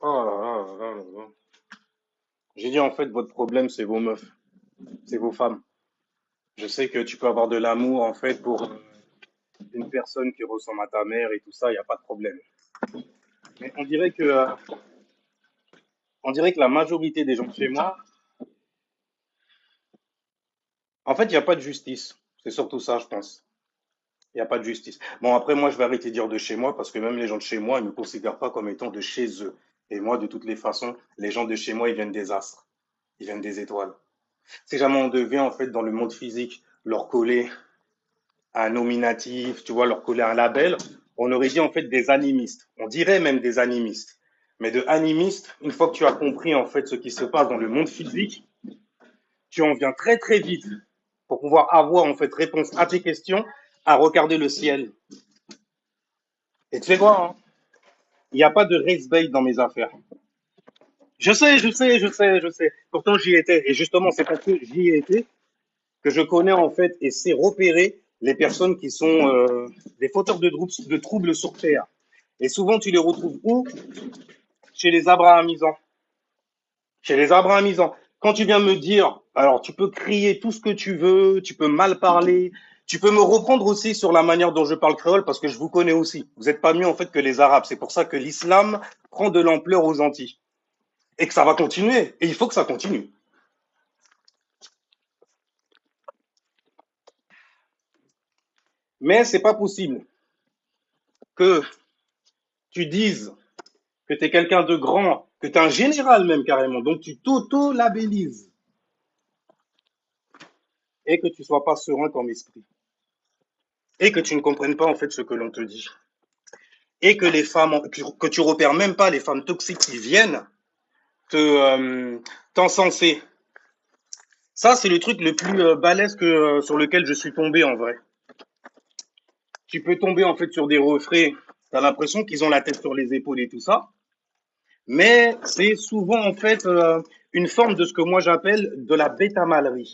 Oh là là là là là là. J'ai dit en fait, votre problème, c'est vos meufs, c'est vos femmes. Je sais que tu peux avoir de l'amour en fait pour une personne qui ressemble à ta mère et tout ça, il n'y a pas de problème. Mais on dirait que la majorité des gens chez moi, en fait, il n'y a pas de justice. C'est surtout ça, je pense. Il n'y a pas de justice. Bon, après, moi, je vais arrêter de dire de chez moi parce que même les gens de chez moi, ils ne me considèrent pas comme étant de chez eux. Et moi, de toutes les façons, les gens de chez moi, ils viennent des astres. Ils viennent des étoiles. Si jamais on devait, en fait, dans le monde physique, leur coller un nominatif, tu vois, leur coller un label, on aurait dit, en fait, des animistes. On dirait même des animistes. Mais de animiste, une fois que tu as compris, en fait, ce qui se passe dans le monde physique, tu en viens très, très vite pour pouvoir avoir, en fait, réponse à tes questions, à regarder le ciel. Et tu sais quoi, hein, il n'y a pas de race bait dans mes affaires. Je sais, je sais, je sais, je sais. Pourtant, j'y étais. Et justement, c'est parce que j'y étais que je connais en fait et sais repérer les personnes qui sont des fauteurs de troubles sur Terre. Et souvent, tu les retrouves où? Chez les abrahamisans. Chez les abrahamisans. Quand tu viens me dire, alors tu peux crier tout ce que tu veux, tu peux mal parler, tu peux me reprendre aussi sur la manière dont je parle créole parce que je vous connais aussi. Vous n'êtes pas mieux en fait que les Arabes. C'est pour ça que l'islam prend de l'ampleur aux Antilles. Et que ça va continuer. Et il faut que ça continue. Mais c'est pas possible que tu dises que tu es quelqu'un de grand, que tu es un général même carrément, donc tu t'auto-labellises et que tu sois pas serein comme esprit et que tu ne comprennes pas en fait ce que l'on te dit et que les femmes, que tu repères même pas les femmes toxiques qui viennent te t'encenser. Ça, c'est le truc le plus balèze sur lequel je suis tombé en vrai. Tu peux tomber en fait sur des refrains, tu as l'impression qu'ils ont la tête sur les épaules et tout ça, mais c'est souvent en fait une forme de ce que moi j'appelle de la bêta-malerie.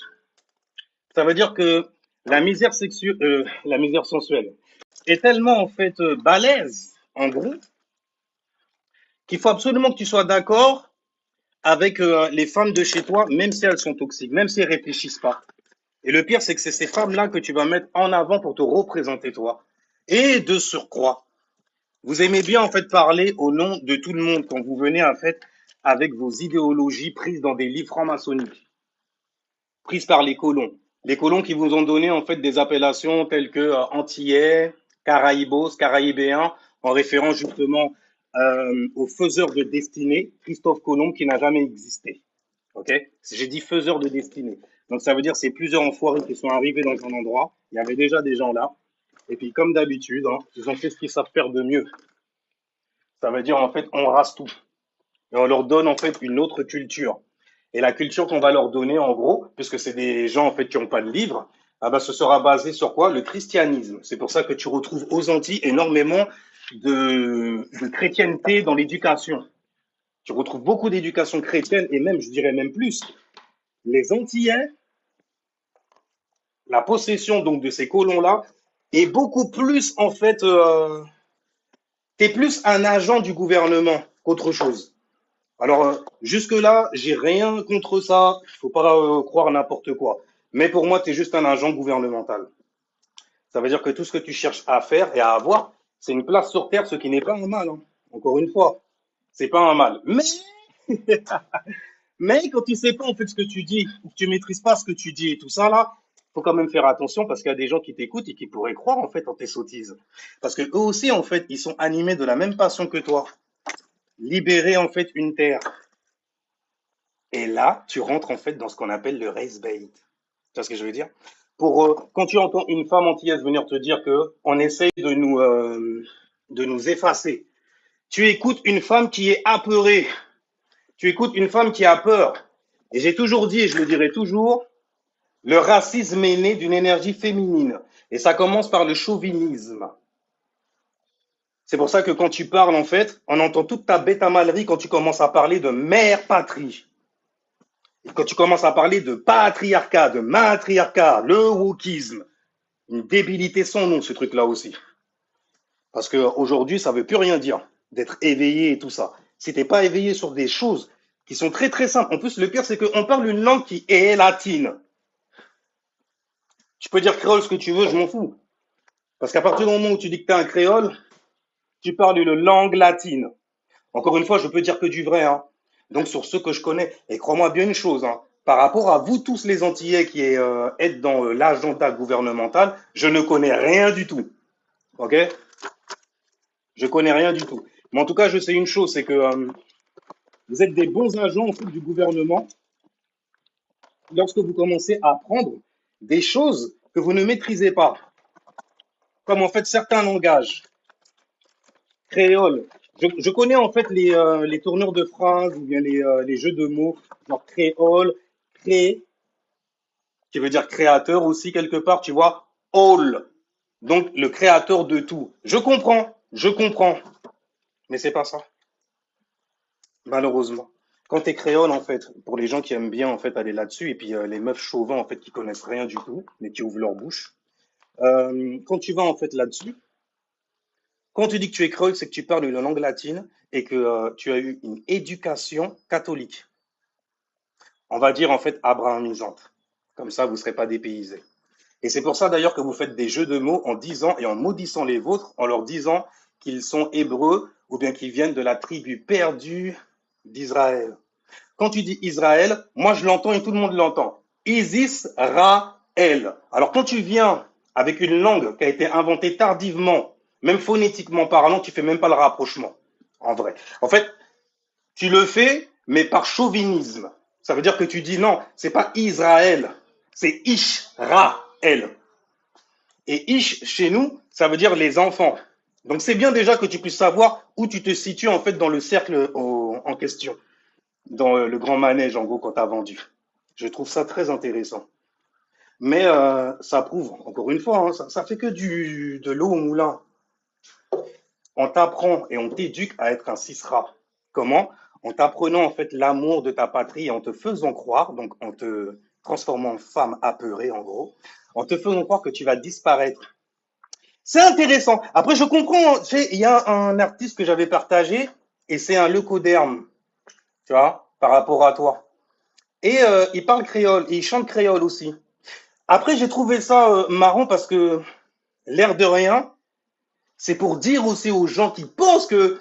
Ça veut dire que la misère sensuelle est tellement en fait balèze, en gros, qu'il faut absolument que tu sois d'accord avec les femmes de chez toi, même si elles sont toxiques, même si elles réfléchissent pas. Et le pire, c'est que c'est ces femmes-là que tu vas mettre en avant pour te représenter toi. Et de surcroît, vous aimez bien en fait parler au nom de tout le monde quand vous venez en fait avec vos idéologies prises dans des livres francs-maçonniques, prises par les colons. Les colons qui vous ont donné en fait des appellations telles que Antillais, Caraïbos, Caraïbéens, en référence justement au faiseur de destinée, Christophe Colomb, qui n'a jamais existé. Ok? J'ai dit faiseur de destinée. Donc ça veut dire c'est plusieurs enfoirés qui sont arrivés dans un endroit. Il y avait déjà des gens là. Et puis comme d'habitude, hein, ils ont fait ce qu'ils savent faire de mieux. Ça veut dire en fait on rase tout et on leur donne en fait une autre culture. Et la culture qu'on va leur donner, en gros, puisque c'est des gens en fait qui n'ont pas de livre, ah ben, ce sera basé sur quoi? Le christianisme. C'est pour ça que tu retrouves aux Antilles énormément de chrétienté dans l'éducation. Tu retrouves beaucoup d'éducation chrétienne et même, je dirais même plus, les Antillais, la possession donc de ces colons-là est beaucoup plus en fait, t'es plus un agent du gouvernement qu'autre chose. Alors, jusque-là, j'ai rien contre ça. Faut pas croire n'importe quoi. Mais pour moi, tu es juste un agent gouvernemental. Ça veut dire que tout ce que tu cherches à faire et à avoir, c'est une place sur Terre, ce qui n'est pas un mal, hein. Encore une fois, c'est pas un mal. Mais quand tu sais pas en fait ce que tu dis, ou que tu maîtrises pas ce que tu dis et tout ça là, faut quand même faire attention parce qu'il y a des gens qui t'écoutent et qui pourraient croire en fait en tes sottises. Parce que eux aussi en fait, ils sont animés de la même passion que toi. Libérer en fait une terre. Et là, tu rentres en fait dans ce qu'on appelle le race bait. Tu vois ce que je veux dire? Quand tu entends une femme antillaise venir te dire que on essaye de nous effacer, tu écoutes une femme qui est apeurée, tu écoutes une femme qui a peur. Et j'ai toujours dit, et je le dirai toujours, le racisme est né d'une énergie féminine. Et ça commence par le chauvinisme. C'est pour ça que quand tu parles, en fait, on entend toute ta bêta-malerie quand tu commences à parler de mère patrie. Et quand tu commences à parler de patriarcat, de matriarcat, le wokisme, une débilité sans nom, ce truc-là aussi. Parce qu'aujourd'hui, ça veut plus rien dire d'être éveillé et tout ça. Si t'es pas éveillé sur des choses qui sont très très simples. En plus, le pire, c'est qu'on parle une langue qui est latine. Tu peux dire créole ce que tu veux, je m'en fous. Parce qu'à partir du moment où tu dis que t'es un créole, tu parles une langue latine. Encore une fois, je peux dire que du vrai, hein. Donc sur ceux que je connais, et crois-moi bien une chose, hein, par rapport à vous tous les Antillais qui êtes dans l'agenda gouvernemental, je ne connais rien du tout. Ok? Je connais rien du tout. Mais en tout cas, je sais une chose, c'est que vous êtes des bons agents en fait, du gouvernement lorsque vous commencez à apprendre des choses que vous ne maîtrisez pas, comme en fait certains langages créoles. Je connais en fait les tournures de phrases ou bien les jeux de mots, genre créole, cré, qui veut dire créateur aussi quelque part, tu vois, all, donc le créateur de tout. Je comprends, mais c'est pas ça, malheureusement. Quand t'es créole, en fait, pour les gens qui aiment bien en fait aller là-dessus, et puis les meufs chauvins en fait qui connaissent rien du tout, mais qui ouvrent leur bouche, quand tu vas en fait là-dessus, quand tu dis que tu es créole, c'est que tu parles une langue latine et que tu as eu une éducation catholique. On va dire en fait abrahamisante. Comme ça, vous ne serez pas dépaysés. Et c'est pour ça d'ailleurs que vous faites des jeux de mots en disant et en maudissant les vôtres, en leur disant qu'ils sont hébreux ou bien qu'ils viennent de la tribu perdue d'Israël. Quand tu dis Israël, moi je l'entends et tout le monde l'entend. Isis Raël. Alors quand tu viens avec une langue qui a été inventée tardivement, même phonétiquement parlant, tu fais même pas le rapprochement. En vrai. En fait, tu le fais, mais par chauvinisme. Ça veut dire que tu dis non, c'est pas Israël, c'est Ishraël. Et Ish, chez nous, ça veut dire les enfants. Donc c'est bien déjà que tu puisses savoir où tu te situes en fait dans le cercle en question, dans le grand manège en gros quand tu as vendu. Je trouve ça très intéressant. Mais ça prouve, encore une fois, hein, ça fait que de l'eau au moulin. On t'apprend et on t'éduque à être un cisra. Comment? En t'apprenant en fait l'amour de ta patrie et en te faisant croire, donc en te transformant en femme apeurée en gros, en te faisant croire que tu vas disparaître. C'est intéressant. Après, je comprends, tu sais, il y a un artiste que j'avais partagé et c'est un leucoderme, tu vois, par rapport à toi. Et il parle créole et il chante créole aussi. Après, j'ai trouvé ça marrant parce que l'air de rien, c'est pour dire aussi aux gens qui pensent que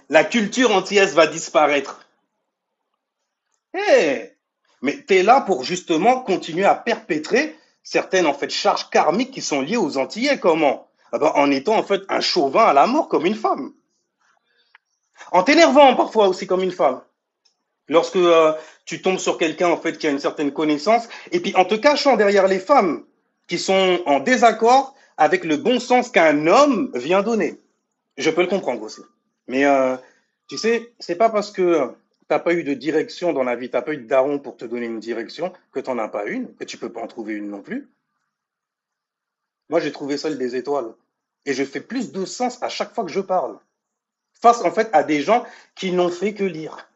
la culture antillaise va disparaître. Hey, mais tu es là pour justement continuer à perpétrer certaines en fait charges karmiques qui sont liées aux Antillais. Comment? Ah ben, en étant en fait un chauvin à la mort comme une femme. En t'énervant parfois aussi comme une femme. Lorsque tu tombes sur quelqu'un en fait qui a une certaine connaissance, et puis en te cachant derrière les femmes qui sont en désaccord avec le bon sens qu'un homme vient donner. Je peux le comprendre aussi. Mais tu sais, c'est pas parce que t'as pas eu de direction dans la vie, t'as pas eu de daron pour te donner une direction, que t'en as pas une, que tu peux pas en trouver une non plus. Moi, j'ai trouvé celle des étoiles. Et je fais plus de sens à chaque fois que je parle. Face en fait à des gens qui n'ont fait que lire.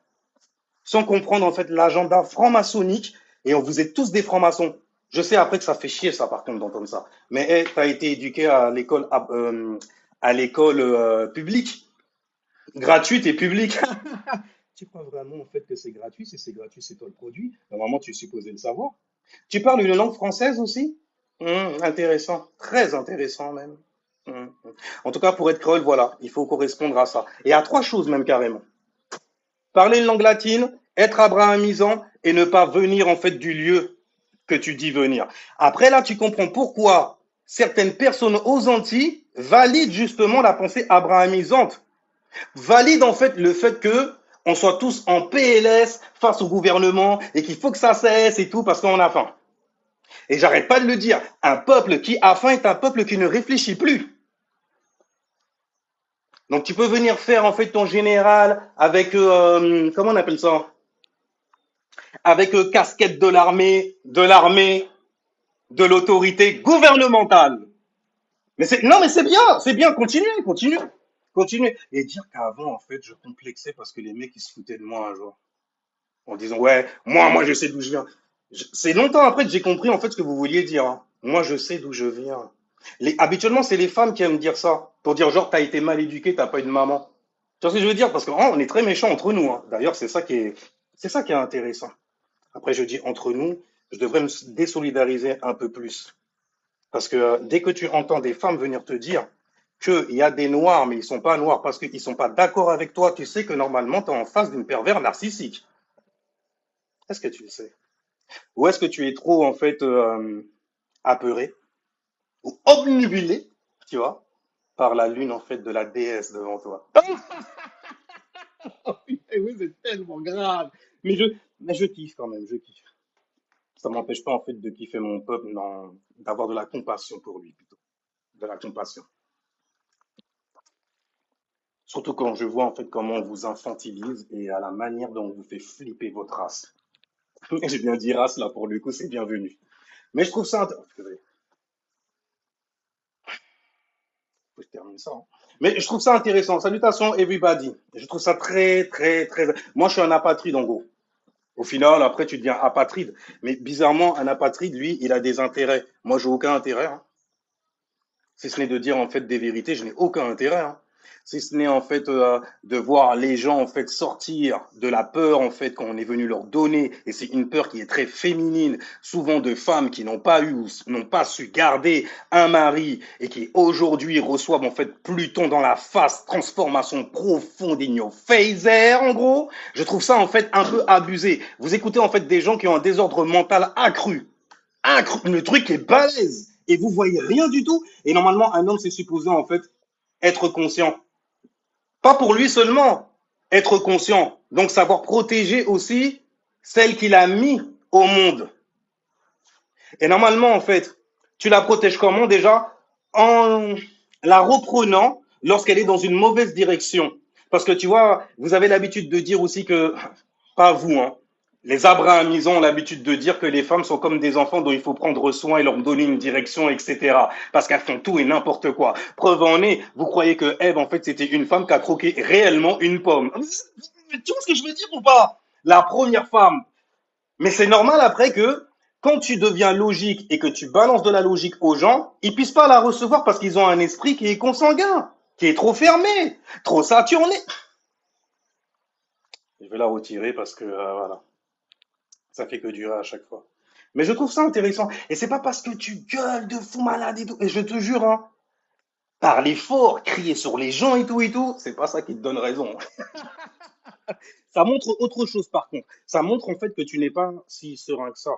Sans comprendre en fait l'agenda franc-maçonnique. Et on vous êtes tous des francs-maçons. Je sais après que ça fait chier ça par contre d'entendre ça. Mais hey, t'as été éduqué à l'école publique, gratuite et publique. Tu crois vraiment en fait que c'est gratuit? Si c'est gratuit, c'est toi le produit. Normalement, tu es supposé le savoir. Tu parles une langue française aussi? Intéressant, très intéressant même. Hum. En tout cas, pour être créole, voilà, il faut correspondre à ça. Et à trois choses même carrément. Parler une langue latine, être abrahamisant et ne pas venir en fait du lieu que tu dis venir. Après là, tu comprends pourquoi certaines personnes aux Antilles valident justement la pensée abrahamisante, valident en fait le fait que on soit tous en PLS face au gouvernement et qu'il faut que ça cesse et tout parce qu'on a faim. Et j'arrête pas de le dire, un peuple qui a faim est un peuple qui ne réfléchit plus. Donc tu peux venir faire en fait ton général avec comment on appelle ça? Avec casquette de l'autorité gouvernementale. Mais c'est non mais c'est bien, continuez, continuez, continuez. Et dire qu'avant en fait je complexais parce que les mecs ils se foutaient de moi un jour en disant ouais moi je sais d'où je viens. C'est longtemps après que j'ai compris en fait ce que vous vouliez dire, hein. Moi je sais d'où je viens. Habituellement, c'est les femmes qui aiment dire ça. Pour dire genre, t'as été mal éduqué, t'as pas eu de maman. Tu vois ce que je veux dire? Parce qu'on est très méchants entre nous, hein. D'ailleurs, c'est ça qui est intéressant. Après, je dis entre nous, je devrais me désolidariser un peu plus. Parce que dès que tu entends des femmes venir te dire qu'il y a des noirs, mais ils sont pas noirs parce qu'ils sont pas d'accord avec toi, tu sais que normalement, tu es en face d'une pervers narcissique. Est-ce que tu le sais? Ou est-ce que tu es trop, en fait, apeuré ou obnubilé, tu vois, par la lune, en fait, de la déesse devant toi? Eh oui, c'est tellement grave. Mais je, mais je kiffe quand même, je kiffe. Ça m'empêche pas, en fait, de kiffer mon peuple, non, d'avoir de la compassion pour lui, plutôt. De la compassion. Surtout quand je vois, en fait, comment on vous infantilise et à la manière dont on vous fait flipper votre race. J'ai bien dit race, là, pour le coup, c'est bienvenu. Mais je trouve ça, faut que je termine ça, hein. Mais je trouve ça intéressant. Salutations, everybody. Je trouve ça très, très, très. Moi, je suis un apatride, en gros. Au final, après, tu deviens apatride. Mais bizarrement, un apatride, lui, il a des intérêts. Moi, j'ai aucun intérêt, hein. Si ce n'est de dire en fait des vérités, je n'ai aucun intérêt, hein. Si ce n'est en fait de voir les gens en fait sortir de la peur en fait qu'on est venu leur donner, et c'est une peur qui est très féminine, souvent de femmes qui n'ont pas eu ou n'ont pas su garder un mari et qui aujourd'hui reçoivent en fait Pluton dans la face, transformation profonde in your face, en gros. Je trouve ça en fait un peu abusé. Vous écoutez en fait des gens qui ont un désordre mental accru, le truc est balèze et vous voyez rien du tout. Et normalement, un homme, c'est supposé en fait être conscient. Pas pour lui seulement, être conscient. Donc savoir protéger aussi celle qu'il a mis au monde. Et normalement, en fait, tu la protèges comment déjà? En la reprenant lorsqu'elle est dans une mauvaise direction. Parce que tu vois, vous avez l'habitude de dire aussi que, pas vous, hein, les abrahamisons ont l'habitude de dire que les femmes sont comme des enfants dont il faut prendre soin et leur donner une direction, etc. Parce qu'elles font tout et n'importe quoi. Preuve en est, vous croyez que Ève, en fait, c'était une femme qui a croqué réellement une pomme. Tu vois ce que je veux dire ou pas? La première femme. Mais c'est normal après que quand tu deviens logique et que tu balances de la logique aux gens, ils puissent pas la recevoir parce qu'ils ont un esprit qui est consanguin, qui est trop fermé, trop saturné. Je vais la retirer parce que voilà, ça fait que durer à chaque fois. Mais je trouve ça intéressant. Et c'est pas parce que tu gueules de fou malade et tout. Et je te jure, hein, parler fort, crier sur les gens et tout, c'est pas ça qui te donne raison. Ça montre autre chose par contre. Ça montre en fait que tu n'es pas si serein que ça.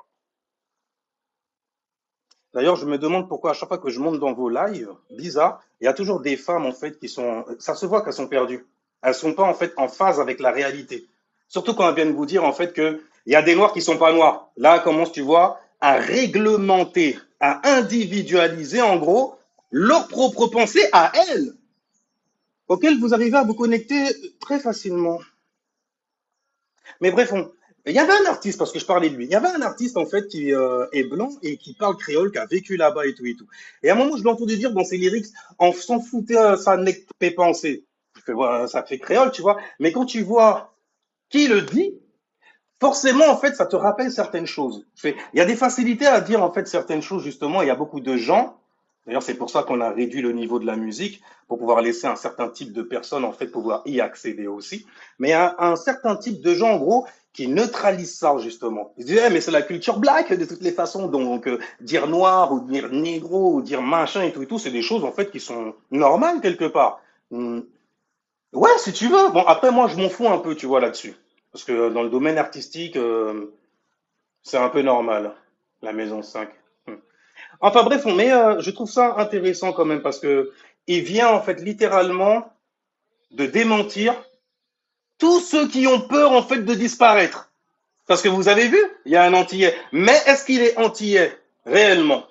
D'ailleurs, je me demande pourquoi à chaque fois que je monte dans vos lives, bizarre, il y a toujours des femmes en fait qui sont, ça se voit qu'elles sont perdues. Elles sont pas en fait en phase avec la réalité. Surtout quand elles viennent vous dire en fait que il y a des noirs qui sont pas noirs. Là, commence, tu vois, à réglementer, à individualiser en gros leur propre pensée à elles, auxquelles vous arrivez à vous connecter très facilement. Mais bref, il y avait un artiste, parce que je parlais de lui, il y avait un artiste en fait qui est blanc et qui parle créole, qui a vécu là-bas et tout et tout. Et à un moment, je l'ai entendu dire dans ses lyrics, en s'en foutait, ça n'est pas pensé. Je fais, ouais, ça fait créole, tu vois. Mais quand tu vois qui le dit, forcément, en fait, ça te rappelle certaines choses. Il y a des facilités à dire, en fait, certaines choses, justement. Il y a beaucoup de gens. D'ailleurs, c'est pour ça qu'on a réduit le niveau de la musique, pour pouvoir laisser un certain type de personnes, en fait, pouvoir y accéder aussi. Mais il y a un certain type de gens, en gros, qui neutralisent ça, justement. Ils disent, eh, mais c'est la culture black, de toutes les façons. Donc, dire noir, ou dire négro, ou dire machin et tout, c'est des choses, en fait, qui sont normales, quelque part. Ouais, si tu veux. Bon, après, moi, je m'en fous un peu, tu vois, là-dessus. Parce que dans le domaine artistique, c'est un peu normal, la maison 5. Enfin bref, mais je trouve ça intéressant quand même parce que il vient en fait littéralement de démentir tous ceux qui ont peur en fait de disparaître. Parce que vous avez vu, il y a un Antillais. Mais est-ce qu'il est Antillais réellement?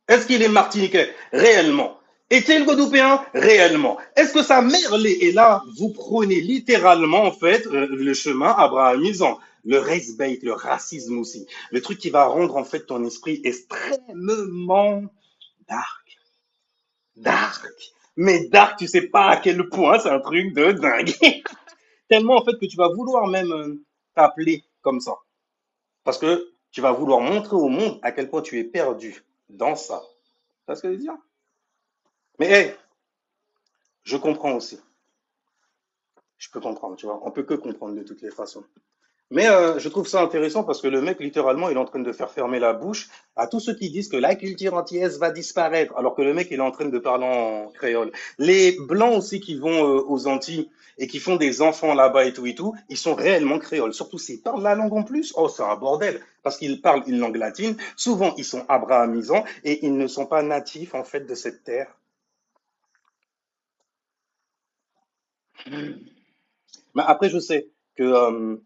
Est-ce qu'il est Martiniquais réellement? Est-il Guadeloupéen réellement? Est-ce que sa mère l'est? Et là, vous prenez littéralement en fait le chemin abrahamisant, le race bait, le racisme aussi, le truc qui va rendre en fait ton esprit extrêmement dark, dark. Mais dark, tu sais pas à quel point c'est un truc de dingue. Tellement en fait que tu vas vouloir même t'appeler comme ça. Parce que tu vas vouloir montrer au monde à quel point tu es perdu dans ça. Tu vois ce que je veux dire? Mais hey, je comprends aussi. Je peux comprendre, tu vois. On peut que comprendre de toutes les façons. Mais je trouve ça intéressant parce que le mec, littéralement, il est en train de faire fermer la bouche à tous ceux qui disent que la culture antillaise va disparaître, alors que le mec, il est en train de parler en créole. Les blancs aussi qui vont aux Antilles et qui font des enfants là-bas et tout, ils sont réellement créoles. Surtout s'ils parlent la langue en plus, oh, c'est un bordel. Parce qu'ils parlent une langue latine, souvent ils sont abrahamisants et ils ne sont pas natifs, en fait, de cette terre. Mais après, je sais que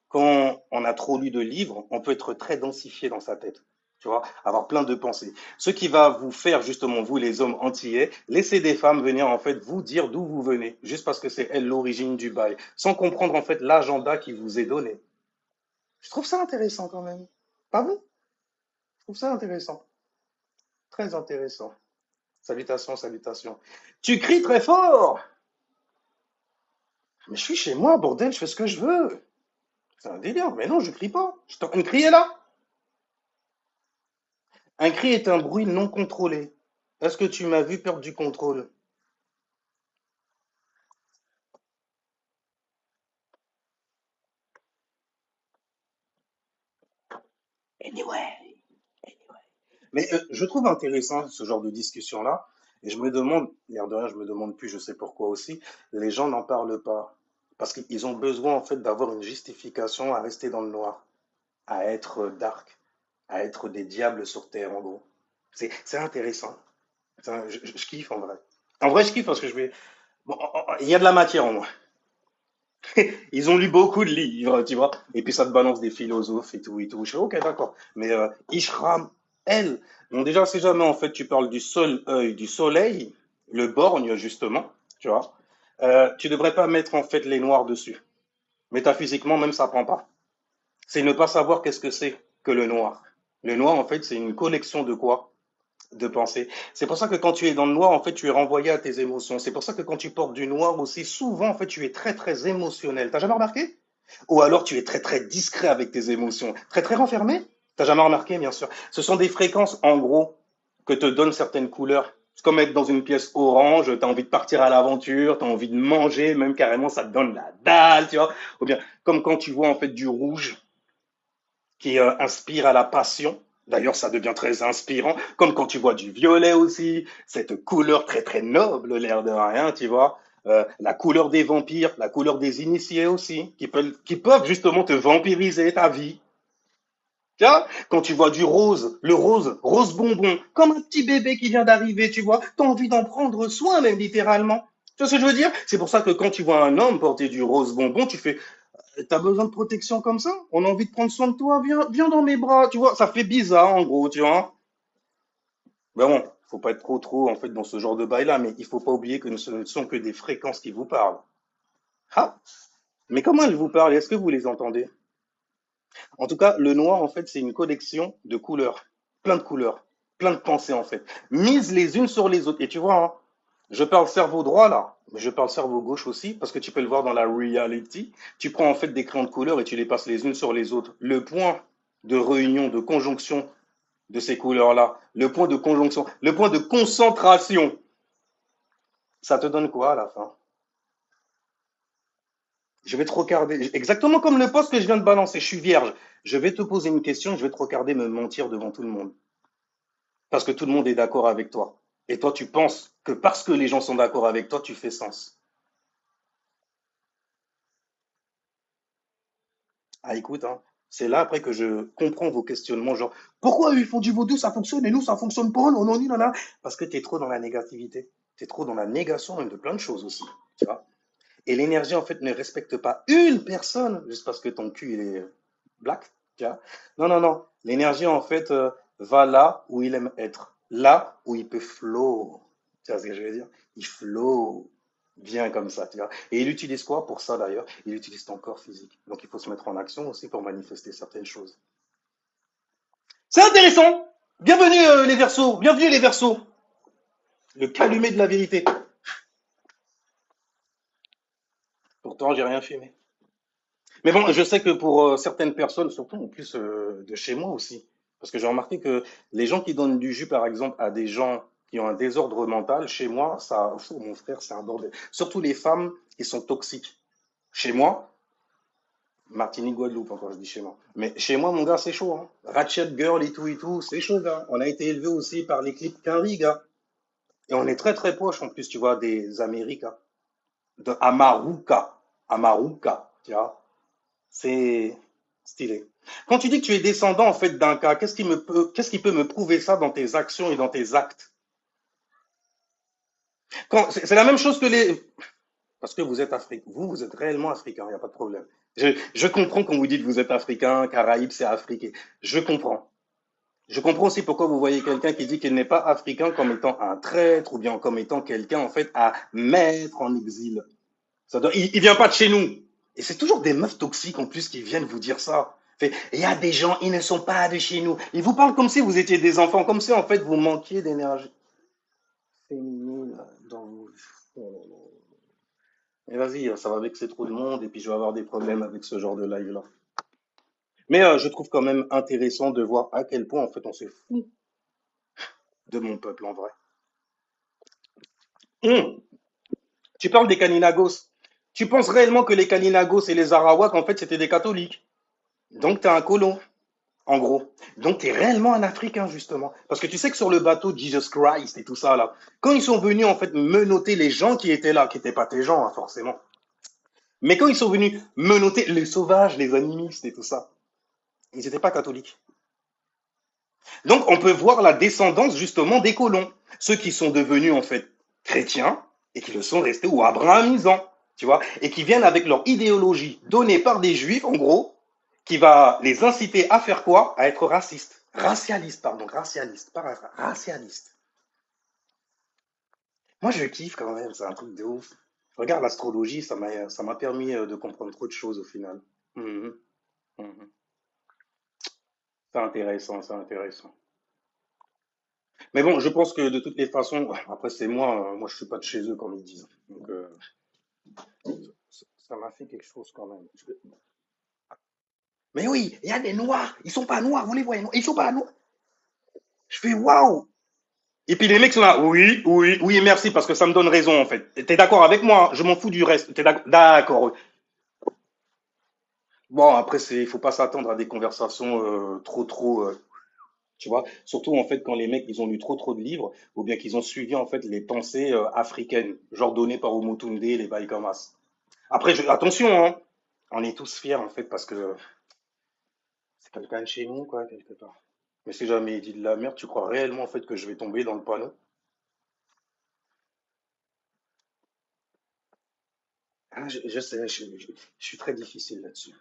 quand on a trop lu de livres, on peut être très densifié dans sa tête. Tu vois, avoir plein de pensées. Ce qui va vous faire, justement, vous, les hommes antillais, laisser des femmes venir, en fait, vous dire d'où vous venez, juste parce que c'est elle l'origine du bail, sans comprendre, en fait, l'agenda qui vous est donné. Je trouve ça intéressant, quand même. Pas vous? Je trouve ça intéressant. Très intéressant. Salutations, salutations. Tu cries très fort! Mais je suis chez moi, bordel, je fais ce que je veux. C'est un délire. Mais non, je crie pas. Je suis en train de crier là. Un cri est un bruit non contrôlé. Est-ce que tu m'as vu perdre du contrôle? Anyway. Mais je trouve intéressant ce genre de discussion-là. Et je me demande, l'air de rien, je me demande plus, je sais pourquoi aussi, les gens n'en parlent pas. Parce qu'ils ont besoin en fait d'avoir une justification à rester dans le noir, à être dark, à être des diables sur terre en gros. C'est intéressant. Je kiffe en vrai. En vrai, je kiffe parce que je vais. Bon, il y a de la matière en moi. Ils ont lu beaucoup de livres, tu vois. Et puis ça te balance des philosophes et tout et tout. Je fais ok, d'accord. Mais Ishram, elle, bon déjà, si jamais en fait tu parles du seul œil du soleil, le borgne justement, tu vois, tu devrais pas mettre en fait les noirs dessus. Métaphysiquement, même ça prend pas. C'est ne pas savoir qu'est-ce que c'est que le noir. Le noir, en fait, c'est une collection de quoi? De pensée. C'est pour ça que quand tu es dans le noir, en fait, tu es renvoyé à tes émotions. C'est pour ça que quand tu portes du noir aussi, souvent, en fait, tu es très, très émotionnel. T'as jamais remarqué? Ou alors tu es très, très discret avec tes émotions. Très, très renfermé? T'as jamais remarqué, bien sûr. Ce sont des fréquences, en gros, que te donnent certaines couleurs. C'est comme être dans une pièce orange, t'as envie de partir à l'aventure, t'as envie de manger, même carrément, ça te donne la dalle, tu vois. Ou bien, comme quand tu vois, en fait, du rouge, qui inspire à la passion. D'ailleurs, ça devient très inspirant, comme quand tu vois du violet aussi, cette couleur très très noble, l'air de rien, tu vois. La couleur des vampires, la couleur des initiés aussi, qui peuvent justement te vampiriser ta vie. Tu vois, quand tu vois du rose, le rose, rose bonbon, comme un petit bébé qui vient d'arriver, tu vois, tu as envie d'en prendre soin même littéralement. Tu vois ce que je veux dire? C'est pour ça que quand tu vois un homme porter du rose bonbon, tu fais t'as besoin de protection comme ça? On a envie de prendre soin de toi, viens dans mes bras, tu vois, ça fait bizarre en gros, tu vois. Ben bon, faut pas être trop en fait dans ce genre de bail-là, mais il faut pas oublier que ce ne sont que des fréquences qui vous parlent. Ah, mais comment elles vous parlent? Est-ce que vous les entendez? En tout cas, le noir en fait c'est une collection de couleurs, plein de pensées en fait, mises les unes sur les autres. Et tu vois, hein, je parle cerveau droit là, mais je parle cerveau gauche aussi, parce que tu peux le voir dans la reality. Tu prends en fait des crayons de couleur et tu les passes les unes sur les autres. Le point de réunion, de conjonction de ces couleurs-là, le point de conjonction, le point de concentration, ça te donne quoi à la fin? Je vais te regarder, exactement comme le poste que je viens de balancer, je suis vierge. Je vais te poser une question, je vais te regarder me mentir devant tout le monde. Parce que tout le monde est d'accord avec toi. Et toi, tu penses que parce que les gens sont d'accord avec toi, tu fais sens. Ah, écoute, hein, c'est là après que je comprends vos questionnements, genre, pourquoi eux, ils font du vaudou, ça fonctionne, et nous, ça fonctionne pas, non, non, non, non. Parce que tu es trop dans la négativité. Tu es trop dans la négation même de plein de choses aussi. Tu vois? Et l'énergie, en fait, ne respecte pas une personne juste parce que ton cul, il est black. Tu vois? Non, non, non. L'énergie, en fait, va là où il aime être. Là où il peut flow. Tu vois ce que je veux dire? Il flow bien comme ça, tu vois. Et il utilise quoi pour ça d'ailleurs? Il utilise ton corps physique. Donc il faut se mettre en action aussi pour manifester certaines choses. C'est intéressant! Bienvenue les Verseaux! Bienvenue les Verseaux! Le calumet de la vérité. Pourtant, j'ai rien filmé. Mais bon, je sais que pour certaines personnes, surtout en plus de chez moi aussi, parce que j'ai remarqué que les gens qui donnent du jus, par exemple, à des gens qui ont un désordre mental, chez moi, ça, mon frère, c'est un bordel. Surtout les femmes qui sont toxiques. Chez moi, Martinique, Guadeloupe, encore je dis chez moi. Mais chez moi, mon gars, c'est chaud, hein. Ratchet Girl et tout, c'est chaud, gars. On a été élevé aussi par les clips Quinry, gars. Et on est très très proche en plus, tu vois, des Amériques, hein. De Amaruka. Amaruka, tu vois. C'est stylé. Quand tu dis que tu es descendant en fait d'un cas, qu'est-ce qui peut me prouver ça dans tes actions et dans tes actes? C'est la même chose que les, parce que vous êtes africain, vous êtes réellement africain, il n'y a pas de problème. Je comprends quand vous dites que vous êtes africain, Caraïbes, c'est Afrique. Je comprends. Je comprends aussi pourquoi vous voyez quelqu'un qui dit qu'il n'est pas africain comme étant un traître ou bien comme étant quelqu'un en fait à mettre en exil. Il vient pas de chez nous. Et c'est toujours des meufs toxiques en plus qui viennent vous dire ça. Il y a des gens, ils ne sont pas de chez nous. Ils vous parlent comme si vous étiez des enfants, comme si en fait vous manquiez d'énergie féminine dans vos... Et vas-y, ça va vexer trop de monde et puis je vais avoir des problèmes avec ce genre de live-là. Mais je trouve quand même intéressant de voir à quel point en fait on s'est fou de mon peuple en vrai. Hum, Tu parles des Kaninagos. Tu penses réellement que les Kaninagos et les Arawaks en fait c'était des catholiques. Donc t'es un colon. En gros. Donc, tu es réellement un Africain, justement. Parce que tu sais que sur le bateau Jesus Christ et tout ça, là, quand ils sont venus, en fait, menotter les gens qui étaient là, qui n'étaient pas tes gens, hein, forcément, mais quand ils sont venus menotter les sauvages, les animistes et tout ça, ils n'étaient pas catholiques. Donc, on peut voir la descendance, justement, des colons. Ceux qui sont devenus, en fait, chrétiens et qui le sont restés ou abrahamisants, tu vois, et qui viennent avec leur idéologie donnée par des juifs, en gros, qui va les inciter à faire quoi? À être racistes. Racialistes, pardon, racialistes, pas racialistes. Moi, je kiffe quand même, c'est un truc de ouf. Regarde l'astrologie, ça m'a permis de comprendre trop de choses au final. Mhm, mhm. C'est intéressant, c'est intéressant. Mais bon, je pense que de toutes les façons, après c'est moi je suis pas de chez eux comme ils disent. Donc ça m'a fait quelque chose quand même. Mais oui, il y a des noirs, ils sont pas noirs, vous les voyez, ils sont pas noirs. Je fais waouh. Et puis les mecs sont là, oui, oui, oui, merci parce que ça me donne raison en fait. T'es d'accord avec moi? Je m'en fous du reste. T'es d'accord? D'accord. Bon, après, il faut pas s'attendre à des conversations trop, tu vois. Surtout, en fait, quand les mecs, ils ont lu trop de livres, ou bien qu'ils ont suivi, en fait, les pensées africaines, genre données par Omotunde, les bails comme ça. Après, attention, hein, on est tous fiers, en fait, parce que c'est quelqu'un de chez nous, quoi, quelque part. Mais si jamais il dit de la merde, tu crois réellement, en fait, que je vais tomber dans le panneau? Ah, je sais, je suis très difficile là-dessus.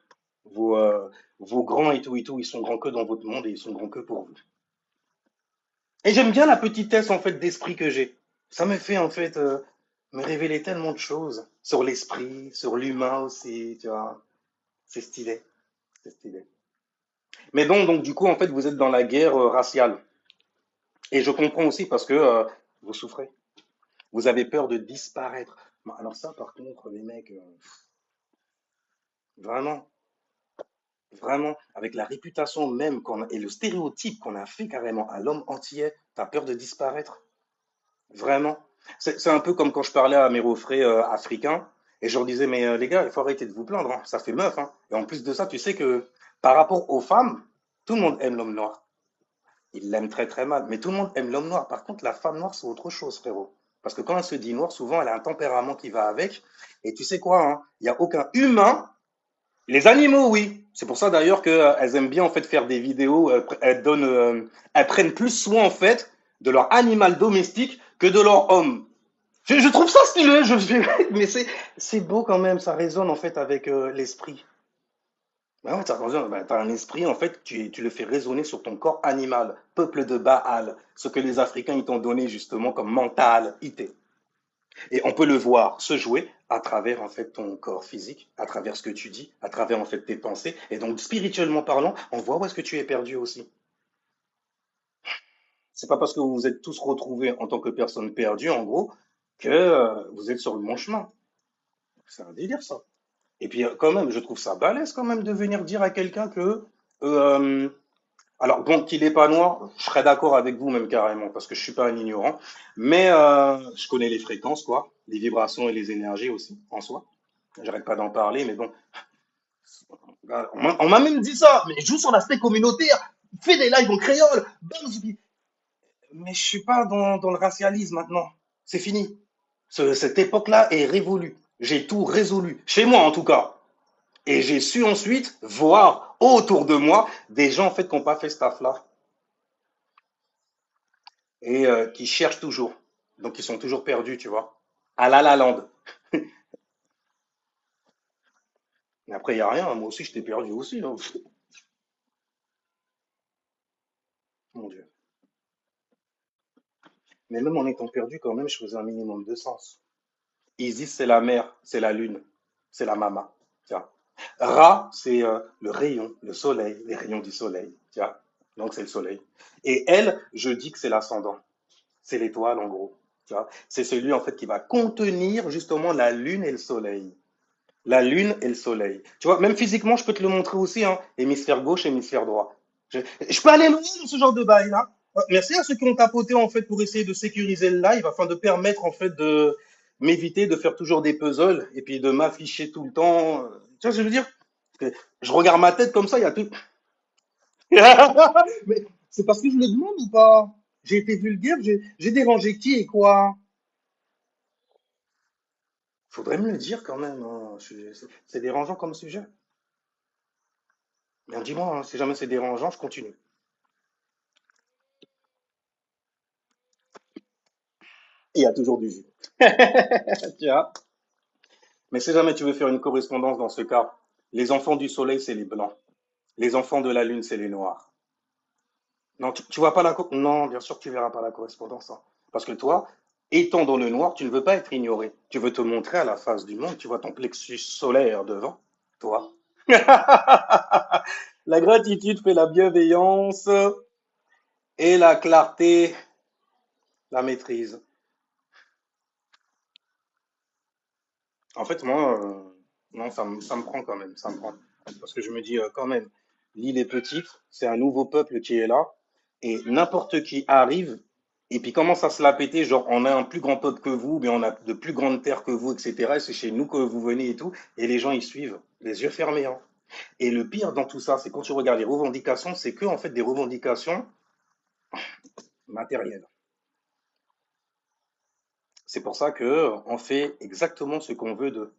Vos, euh, vos grands et tout, ils sont grands que dans votre monde et ils sont grands que pour vous. Et j'aime bien la petitesse en fait d'esprit que j'ai. Ça me fait en fait me révéler tellement de choses sur l'esprit, sur l'humain aussi, tu vois. C'est stylé, c'est stylé. Mais bon, donc du coup en fait vous êtes dans la guerre raciale. Et je comprends aussi parce que vous souffrez. Vous avez peur de disparaître. Bon, alors ça par contre les mecs, vraiment, vraiment, avec la réputation même qu'on a, et le stéréotype qu'on a fait carrément à l'homme entier, t'as peur de disparaître. Vraiment. C'est un peu comme quand je parlais à mes refrains africains et je leur disais, mais les gars, il faut arrêter de vous plaindre, hein, ça fait meuf. Hein. Et en plus de ça, tu sais que par rapport aux femmes, tout le monde aime l'homme noir. Ils l'aiment très très mal, mais tout le monde aime l'homme noir. Par contre, la femme noire, c'est autre chose, frérot. Parce que quand elle se dit noire, souvent, elle a un tempérament qui va avec. Et tu sais quoi, hein, il n'y a aucun humain. Les animaux, oui. C'est pour ça d'ailleurs qu'elles aiment bien en fait faire des vidéos. Elles prennent plus soin en fait de leur animal domestique que de leur homme. Je trouve ça stylé, mais c'est beau quand même, ça résonne en fait avec l'esprit. Bah ouais, t'as un esprit en fait, tu le fais résonner sur ton corps animal, peuple de Baal, ce que les Africains ils t'ont donné justement comme mental, IT. Et on peut le voir se jouer à travers en fait ton corps physique, à travers ce que tu dis, à travers en fait tes pensées. Et donc spirituellement parlant, on voit où est-ce que tu es perdu aussi. C'est pas parce que vous vous êtes tous retrouvés en tant que personnes perdues, en gros, que vous êtes sur le bon chemin. C'est un délire ça. Et puis quand même, je trouve ça balèze quand même de venir dire à quelqu'un que euh, Alors, bon, qu'il n'est pas noir, je serais d'accord avec vous même carrément, parce que je suis pas un ignorant, mais je connais les fréquences, quoi, les vibrations et les énergies aussi, en soi. J'arrête pas d'en parler, mais bon, on m'a même dit ça, mais joue sur l'aspect communautaire, fais des lives en créole, mais je suis pas dans le racialisme maintenant, c'est fini. Cette époque-là est révolue, j'ai tout résolu, chez moi en tout cas. Et j'ai su ensuite voir autour de moi des gens en fait qui n'ont pas fait ce taf-là et qui cherchent toujours. Donc ils sont toujours perdus, tu vois. À la land. Mais après, il n'y a rien. Moi aussi, j'étais perdu aussi, hein. Mon Dieu. Mais même en étant perdu, quand même, je faisais un minimum de sens. Isis, c'est la mer, c'est la lune, c'est la mama. Tiens. Ra, c'est le rayon, le soleil, les rayons du soleil. Tiens. Donc c'est le soleil. Et elle, je dis que c'est l'ascendant. C'est l'étoile, en gros. Tu vois, c'est celui en fait qui va contenir justement la lune et le soleil. La lune et le soleil. Tu vois, même physiquement, je peux te le montrer aussi, hein. Hémisphère gauche, hémisphère droit. Je peux aller loin dans ce genre de bail là. Merci à ceux qui ont tapoté en fait pour essayer de sécuriser le live afin de permettre en fait de m'éviter de faire toujours des puzzles et puis de m'afficher tout le temps. Tu vois ce que je veux dire? Je regarde ma tête comme ça, il y a tout. Mais c'est parce que je le demande ou pas? J'ai été vulgaire, j'ai dérangé qui et quoi? Faudrait me le dire quand même, hein. C'est dérangeant comme sujet. Bien, dis-moi, hein, si jamais c'est dérangeant, je continue. Il y a toujours du jus. Tu vois. Mais si jamais tu veux faire une correspondance dans ce cas, les enfants du soleil, c'est les blancs. Les enfants de la lune, c'est les noirs. Non, tu vois pas Non, bien sûr que tu verras pas la correspondance, hein. Parce que toi, étant dans le noir, tu ne veux pas être ignoré. Tu veux te montrer à la face du monde. Tu vois ton plexus solaire devant toi. La gratitude fait la bienveillance et la clarté, la maîtrise. En fait, moi, non, ça me prend quand même, ça me prend. Parce que je me dis quand même, l'île est petite, c'est un nouveau peuple qui est là, et n'importe qui arrive, et puis commence à se la péter, genre on a un plus grand peuple que vous, mais on a de plus grandes terres que vous, etc. Et c'est chez nous que vous venez et tout, et les gens ils suivent, les yeux fermés, hein. Et le pire dans tout ça, c'est quand tu regardes les revendications, c'est que en fait des revendications matérielles. C'est pour ça que on fait exactement ce qu'on veut d'eux.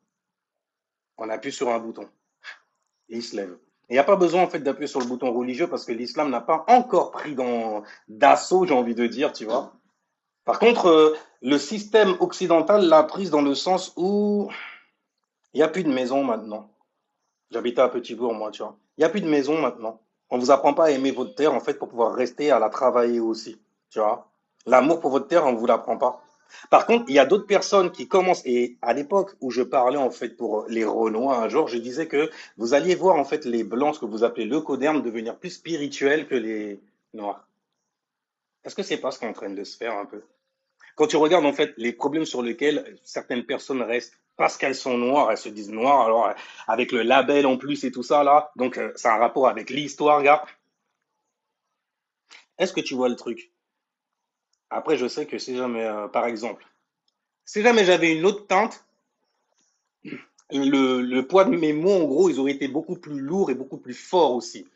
On appuie sur un bouton. Et il se lève. Il n'y a pas besoin en fait d'appuyer sur le bouton religieux parce que l'islam n'a pas encore pris d'assaut, j'ai envie de dire, tu vois. Par contre, le système occidental l'a prise dans le sens où il n'y a plus de maison maintenant. J'habitais à Petit-Bourg, moi, tu vois. Il n'y a plus de maison maintenant. On ne vous apprend pas à aimer votre terre en fait pour pouvoir rester à la travailler aussi, tu vois. L'amour pour votre terre, on ne vous l'apprend pas. Par contre, il y a d'autres personnes qui commencent, et à l'époque où je parlais en fait pour les Renois, un jour, je disais que vous alliez voir en fait les blancs, ce que vous appelez le coderme, devenir plus spirituels que les noirs. Est-ce que c'est pas ce qui est en train de se faire un peu? Quand tu regardes en fait les problèmes sur lesquels certaines personnes restent parce qu'elles sont noires, elles se disent noires, alors avec le label en plus et tout ça là, donc c'est un rapport avec l'histoire, gars. Est-ce que tu vois le truc? Après, je sais que si jamais, par exemple, si jamais j'avais une autre teinte, le poids de mes mots, en gros, ils auraient été beaucoup plus lourds et beaucoup plus forts aussi.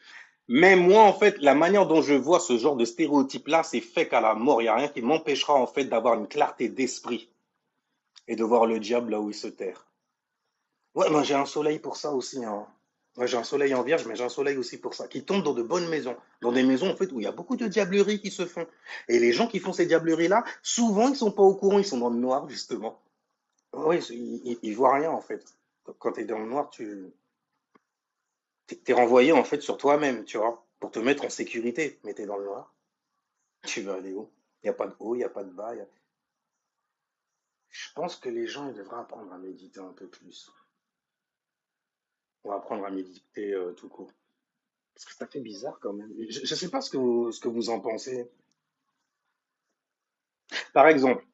Mais moi, en fait, la manière dont je vois ce genre de stéréotype-là, c'est fait qu'à la mort. Il n'y a rien qui m'empêchera, en fait, d'avoir une clarté d'esprit et de voir le diable là où il se terre. Ouais, moi, j'ai un soleil pour ça aussi, hein. Moi, j'ai un soleil en vierge, mais j'ai un soleil aussi pour ça, qui tombe dans de bonnes maisons. Dans des maisons, en fait, où il y a beaucoup de diableries qui se font. Et les gens qui font ces diableries-là, souvent, ils sont pas au courant, ils sont dans le noir, justement. Oui, ils voient rien, en fait. Quand tu es dans le noir, t'es renvoyé en fait sur toi-même, tu vois, pour te mettre en sécurité. Mais t'es dans le noir, tu veux aller où? Il n'y a pas de haut, il n'y a pas de bas. Je pense que les gens ils devraient apprendre à méditer un peu plus. Ou apprendre à méditer tout court. Parce que ça fait bizarre quand même. Je ne sais pas ce que vous en pensez. Par exemple,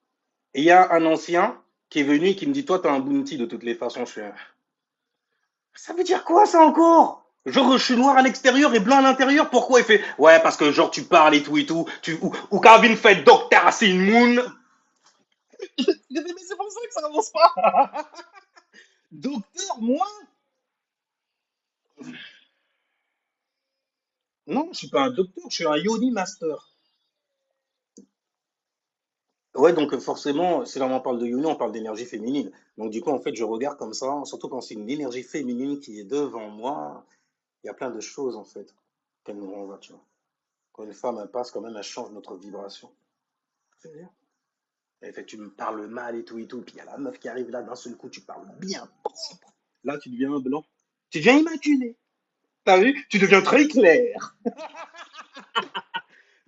il y a un ancien qui est venu et qui me dit, toi, tu as un bounty de toutes les façons. Je fais, ça veut dire quoi ça encore? Genre, je suis noir à l'extérieur et blanc à l'intérieur. Pourquoi il fait ouais, parce que genre tu parles et tout. Ou Calvin fait Docteur Sin Moon. Mais c'est pour ça que ça avance pas. Docteur, moi? Non, je suis pas un docteur, je suis un Yoni Master. Ouais, donc forcément, si là on parle de Yoni, on parle d'énergie féminine. Donc du coup, en fait, je regarde comme ça, surtout quand c'est une énergie féminine qui est devant moi, il y a plein de choses en fait qu'elle nous renvoie, tu vois. Quand une femme elle passe, quand même, elle change notre vibration. C'est bien. Elle fait, tu me parles mal et tout, puis il y a la meuf qui arrive là, d'un seul coup, tu parles bien propre. Là, tu deviens un blanc. Tu deviens immaculé. T'as vu? Tu deviens très clair.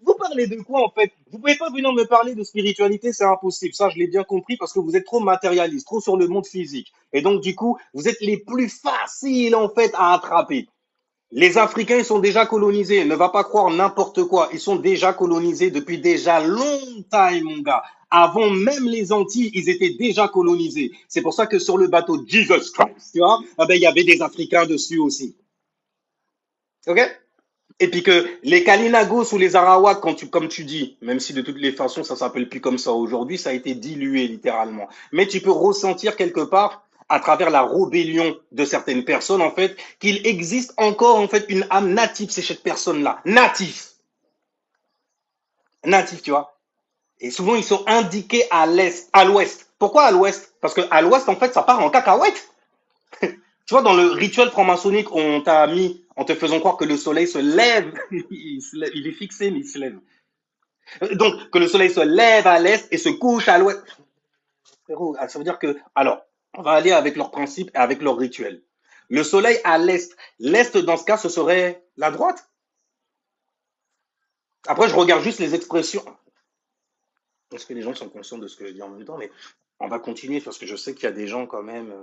Vous parlez de quoi en fait? Vous pouvez pas venir me parler de spiritualité, c'est impossible. Ça, je l'ai bien compris parce que vous êtes trop matérialiste, trop sur le monde physique. Et donc, du coup, vous êtes les plus faciles en fait à attraper. Les Africains, ils sont déjà colonisés. Ne va pas croire n'importe quoi. Ils sont déjà colonisés depuis déjà longtemps, mon gars. Avant même les Antilles, ils étaient déjà colonisés. C'est pour ça que sur le bateau Jesus Christ, tu vois, eh ben, il y avait des Africains dessus aussi. OK? Et puis que les Kalinagos ou les Arawaks, comme tu dis, même si de toutes les façons ça s'appelle plus comme ça aujourd'hui, ça a été dilué littéralement. Mais tu peux ressentir quelque part, à travers la rébellion de certaines personnes, en fait, qu'il existe encore en fait une âme native chez cette personne-là. Natif, natif, tu vois. Et souvent ils sont indiqués à l'est, à l'ouest. Pourquoi à l'ouest? Parce que à l'ouest, en fait, ça part en cacahuète. Tu vois, dans le rituel franc-maçonnique, on t'a mis en te faisant croire que le soleil se lève, il est fixé, mais il se lève. Donc, que le soleil se lève à l'est et se couche à l'ouest. Frérot, ça veut dire que, alors, on va aller avec leurs principes et avec leurs rituels. Le soleil à l'est. L'est, dans ce cas, ce serait la droite. Après, je regarde juste les expressions. Est-ce que les gens sont conscients de ce que je dis en même temps? Mais on va continuer parce que je sais qu'il y a des gens quand même,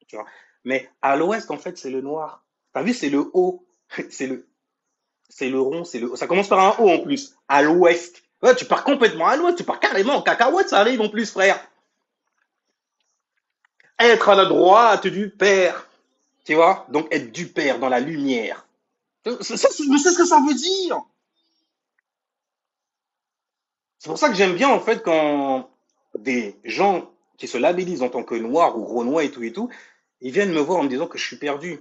tu vois. Mais à l'ouest, en fait, c'est le noir. T'as vu, c'est le haut. C'est c'est le rond, c'est le haut. Ça commence par un haut en plus. À l'ouest. Ouais, tu pars complètement à l'ouest, tu pars carrément en cacahuète, ça arrive en plus, frère. Être à la droite du Père. Tu vois? Donc être du Père dans la lumière. Mais c'est ce que ça veut dire. C'est pour ça que j'aime bien en fait quand des gens qui se labellisent en tant que noirs ou renois et tout, ils viennent me voir en me disant que je suis perdu.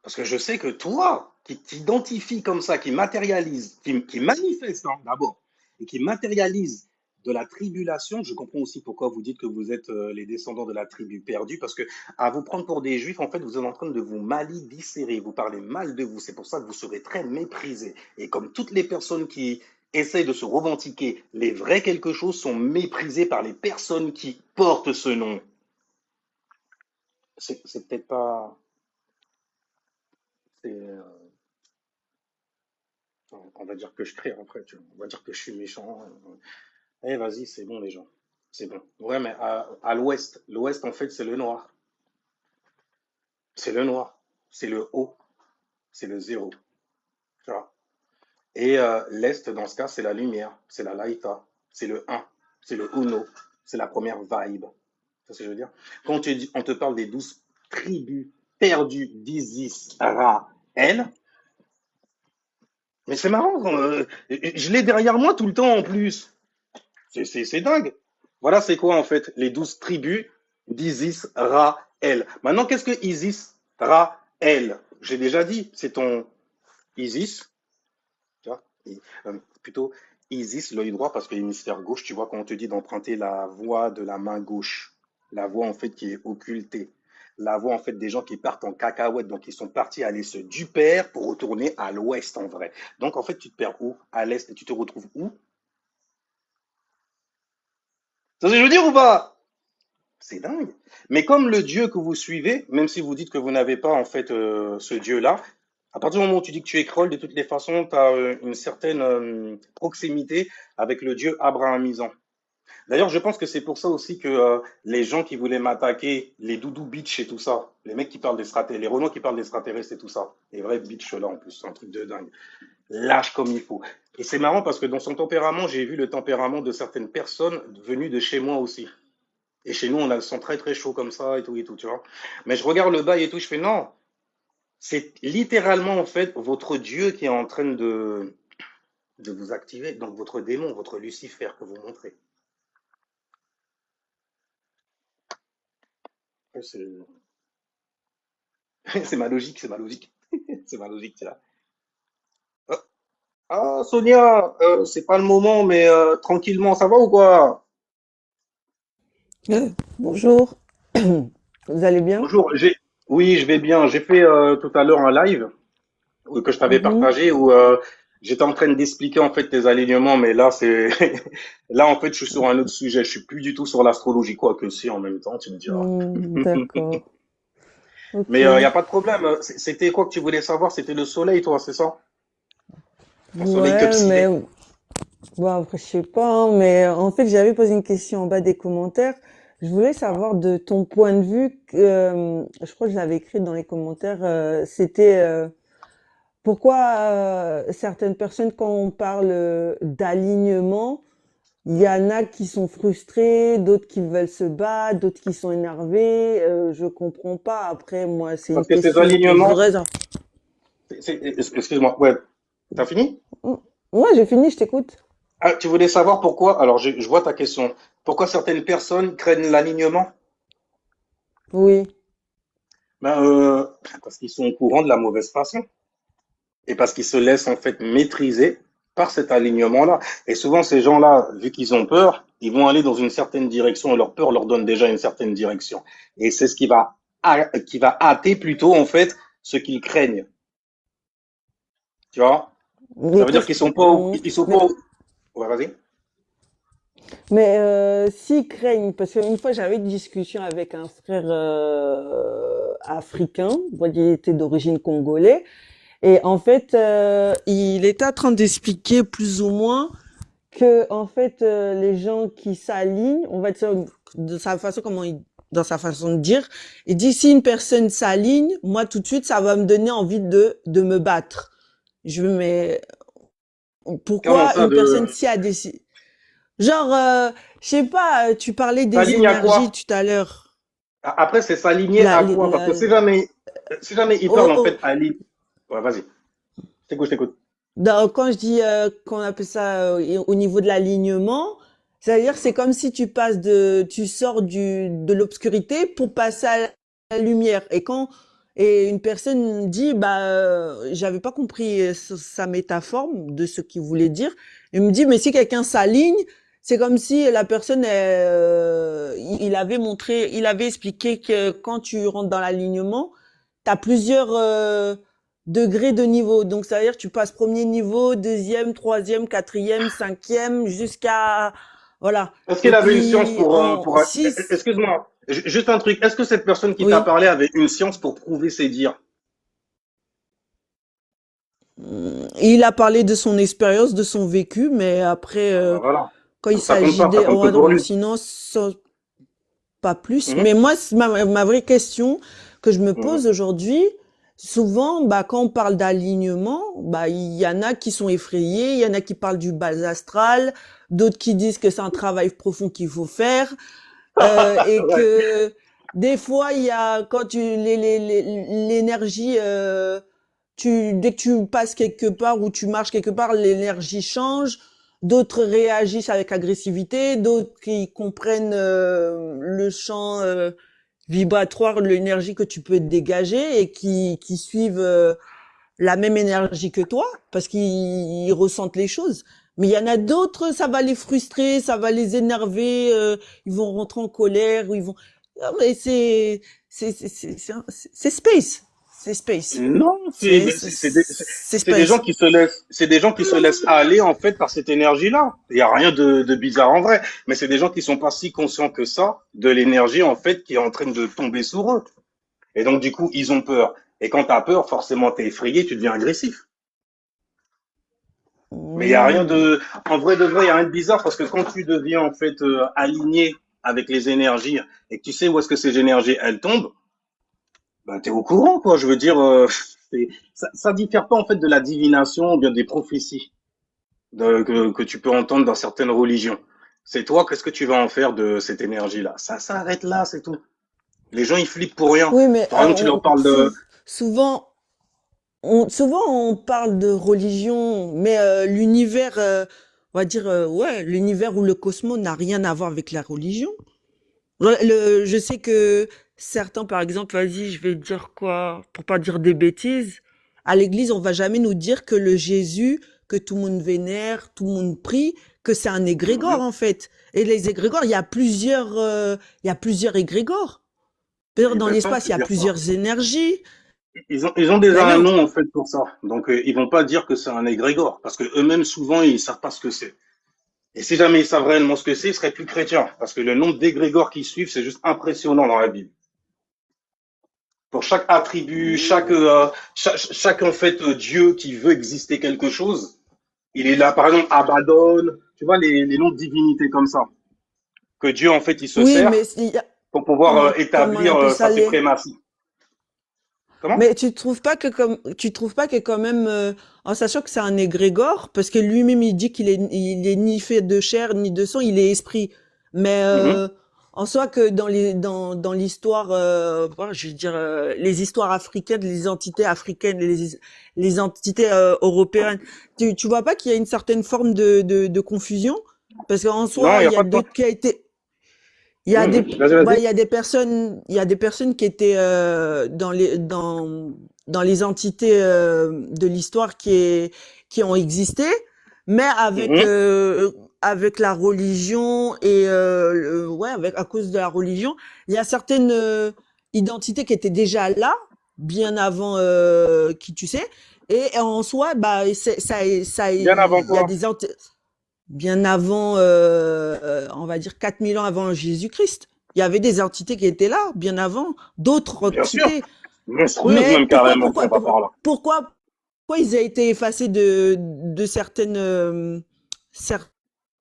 Parce que je sais que toi, qui t'identifies comme ça, qui matérialise, qui manifeste hein, d'abord, et qui matérialise de la tribulation, je comprends aussi pourquoi vous dites que vous êtes les descendants de la tribu perdue, parce que à vous prendre pour des juifs, en fait, vous êtes en train de vous malidicérer, vous parlez mal de vous, c'est pour ça que vous serez très méprisés. Et comme toutes les personnes qui essayent de se revendiquer, les vrais quelque chose sont méprisés par les personnes qui portent ce nom. C'est peut-être pas... on va dire que je crée après, tu vois. On va dire que je suis méchant. Eh, vas-y, c'est bon, les gens. C'est bon. Ouais, mais à l'ouest, l'ouest, en fait, c'est le noir. C'est le noir. C'est le haut. C'est le zéro. Tu vois. Et l'est, dans ce cas, c'est la lumière. C'est la laïta. C'est le un. C'est le uno. C'est la première vibe. C'est ce que je veux dire. Quand on te parle des 12 tribus perdues d'Isis, Ra, elle, mais c'est marrant, je l'ai derrière moi tout le temps en plus. C'est dingue. Voilà, c'est quoi en fait les 12 tribus d'Isis, Ra, El. Maintenant, qu'est-ce que Isis, Ra, El? J'ai déjà dit, c'est ton Isis, tu vois, plutôt Isis, l'œil droit, parce que l'hémisphère gauche, tu vois, quand on te dit d'emprunter la voie de la main gauche, la voie en fait qui est occultée, la voie en fait des gens qui partent en cacahuète, donc ils sont partis aller se duper pour retourner à l'ouest en vrai. Donc en fait, tu te perds où? À l'est et tu te retrouves où? Ça ce que je veux dire ou pas? C'est dingue. Mais comme le Dieu que vous suivez, même si vous dites que vous n'avez pas en fait ce Dieu-là, à partir du moment où tu dis que tu es Kroll, de toutes les façons, tu as une certaine proximité avec le Dieu abrahamisant. D'ailleurs, je pense que c'est pour ça aussi que les gens qui voulaient m'attaquer, les doudou bitch et tout ça, les mecs qui parlent d'extraterrestres, les Renault qui parlent d'extraterrestres et tout ça, les vrais bitch là en plus, c'est un truc de dingue. Lâche comme il faut. Et c'est marrant parce que dans son tempérament, j'ai vu le tempérament de certaines personnes venues de chez moi aussi. Et chez nous, on a le sang très très chaud comme ça et tout, tu vois. Mais je regarde le bail et tout, je fais non. C'est littéralement, en fait, votre Dieu qui est en train de vous activer. Donc, votre démon, votre Lucifer que vous montrez. C'est c'est ma logique, c'est ma logique. C'est ma logique, c'est là. Ah, ah, Sonia, c'est pas le moment, mais tranquillement, ça va ou quoi? Bonjour, vous allez bien? Bonjour, oui, je vais bien. J'ai fait tout à l'heure un live que je t'avais Mhm. partagé où j'étais en train d'expliquer en fait tes alignements, mais là c'est là en fait je suis sur un autre sujet. Je suis plus du tout sur l'astrologie, quoi que si en même temps, tu me diras. D'accord, Mais ok. il y a pas de problème. C'était quoi que tu voulais savoir? C'était le soleil, toi, c'est ça? Ton soleil Ouais, mais tuxidé. bon, après, je sais pas, hein, mais en fait, j'avais posé une question en bas des commentaires. Je voulais Ah. savoir de ton point de vue, je crois que je l'avais écrit dans les commentaires, c'était pourquoi certaines personnes, quand on parle d'alignement, il y en a qui sont frustrés, d'autres qui veulent se battre, d'autres qui sont énervés. Je comprends pas. Après, moi, c'est une Parce que ces question que je alignements, voudrais. excuse-moi, ouais, t'as fini? Ouais, j'ai fini, je t'écoute. Ah, tu voulais savoir pourquoi? Alors je vois ta question. Pourquoi certaines personnes craignent l'alignement? Oui. Ben, parce qu'ils sont au courant de la mauvaise façon. Et parce qu'ils se laissent en fait maîtriser par cet alignement-là. Et souvent, ces gens-là, vu qu'ils ont peur, ils vont aller dans une certaine direction et leur peur leur donne déjà une certaine direction. Et c'est ce qui va hâter plutôt en fait ce qu'ils craignent. Tu vois? Ça Mais veut dire qu'est-ce qu'ils que... sont pas, ils sont pas. Ouais, vas-y. Mais s'ils craignent, parce qu'une fois j'avais une discussion avec un frère africain, bon, il était d'origine congolais, et en fait il était en train d'expliquer plus ou moins que en fait les gens qui s'alignent, on va dire de sa façon comment il dans sa façon de dire, il dit si une personne s'aligne, moi tout de suite ça va me donner envie de me battre. Je mais Comment pourquoi ça une de personne si a décidé genre je sais pas, tu parlais des s'aligne à énergies quoi? tout à l'heure. Après, c'est s'aligner La, à quoi? Parce que la, si jamais ils oh, parlent en oh. fait aligner. Ouais, vas-y. Je t'écoute, je t'écoute. Quand je dis qu'on appelle ça au niveau de l'alignement, c'est-à-dire c'est comme si tu sors de l'obscurité pour passer à la lumière. Et une personne dit bah j'avais pas compris sa métaphore de ce qu'il voulait dire. Il me dit mais si quelqu'un s'aligne, c'est comme si la personne il avait montré, il avait expliqué que quand tu rentres dans l'alignement, tu as plusieurs degrés de niveau. Donc, ça veut dire que tu passes premier niveau, deuxième, troisième, quatrième, cinquième, jusqu'à... Voilà. Est-ce qu'il Et avait une science puis, en pour... 6, Excuse-moi, juste un truc. Est-ce que cette personne qui t'a oui. parlé avait une science pour prouver ses dires? Il a parlé de son expérience, de son vécu, mais après, Ah, bah voilà. quand il Ça compte s'agit pas, ça des... compte que pour lui. sinon, pas plus. Mhm, Mais moi, ma vraie question que je me mhm. pose aujourd'hui, souvent, bah, quand on parle d'alignement, bah, il y en a qui sont effrayés, il y en a qui parlent du bas astral, d'autres qui disent que c'est un travail profond qu'il faut faire, et Ouais. que des fois, il y a, quand l'énergie, dès que tu passes quelque part ou tu marches quelque part, l'énergie change. D'autres réagissent avec agressivité, d'autres qui comprennent le champ vibratoire, l'énergie que tu peux dégager et qui suivent la même énergie que toi parce qu'ils ressentent les choses. Mais il y en a d'autres, ça va les frustrer, ça va les énerver, ils vont rentrer en colère, ou ils vont. Ah, mais c'est space, c'est space, Non, c'est c'est des gens space. qui se laissent, c'est des gens qui se laissent aller en fait par cette énergie-là. Il y a rien de bizarre en vrai, mais c'est des gens qui sont pas si conscients que ça de l'énergie en fait qui est en train de tomber sur eux. Et donc du coup, ils ont peur. Et quand t'as peur, forcément t'es effrayé, tu deviens agressif. Mais il y a rien Hmm. de, en vrai de vrai, il y a rien de bizarre parce que quand tu deviens en fait aligné avec les énergies et que tu sais où est-ce que ces énergies elles tombent, ben t'es au courant quoi. Je veux dire, ça diffère pas en fait de la divination ou bien des prophéties que tu peux entendre dans certaines religions. C'est toi, qu'est-ce que tu vas en faire de cette énergie-là? Ça s'arrête là, c'est tout. Les gens ils flippent pour rien. Oui, mais Par exemple, tu leur parles de, souvent. souvent on parle de religion, mais l'univers, on va dire, ouais, l'univers ou le cosmos n'a rien à voir avec la religion. Je sais que certains, par exemple, vas-y, je vais dire quoi, pour pas dire des bêtises, à l'église, on va jamais nous dire que le Jésus, que tout le monde vénère, tout le monde prie, que c'est un égrégore, Mhm. en fait. Et les égrégores, il y a plusieurs égrégores. D'ailleurs, Ils dans peuvent pas l'espace, te il y a dire ça. plusieurs énergies. Ils ont déjà un D'ailleurs, nom en fait pour ça. Donc ils vont pas dire que c'est un égrégore parce que eux-mêmes souvent ils savent pas ce que c'est. Et si jamais ils savent réellement ce que c'est, ils seraient plus chrétiens parce que le nombre d'égrégores qui suivent c'est juste impressionnant dans la Bible. Pour chaque attribut, chaque en fait Dieu qui veut exister quelque chose, il est là par exemple Abaddon, tu vois les noms de divinités comme ça que Dieu en fait il se oui, mais sert pour pouvoir comment on établir appelle sa ça les, suprématie. Comment? mais tu trouves pas que quand même, en sachant que c'est un égrégore, parce que lui-même il dit il est ni fait de chair ni de sang, il est esprit. Mais Mhm. en soi que dans l'histoire, voilà, je veux dire les histoires africaines, les entités africaines, les entités européennes, tu vois pas qu'il y a une certaine forme de confusion, parce qu'en Non, il soi n'y il a y a pas de quoi. d'autres qui a été Vas-y, bah, vas-y. il y a des personnes qui étaient dans les entités de l'histoire qui ont existé, mais Mhm. avec la religion et ouais, avec à cause de la religion, il y a certaines identités qui étaient déjà là bien avant qui tu sais, et en soi, bah, Bien avant il y a quoi? des bien avant, on va dire 4000 ans avant Jésus-Christ. Il y avait des entités qui étaient là, bien avant, d'autres Bien sûr. entités. Monstrueuse Mais même carrément, si on va par là. pourquoi ils ont été effacés de certaines,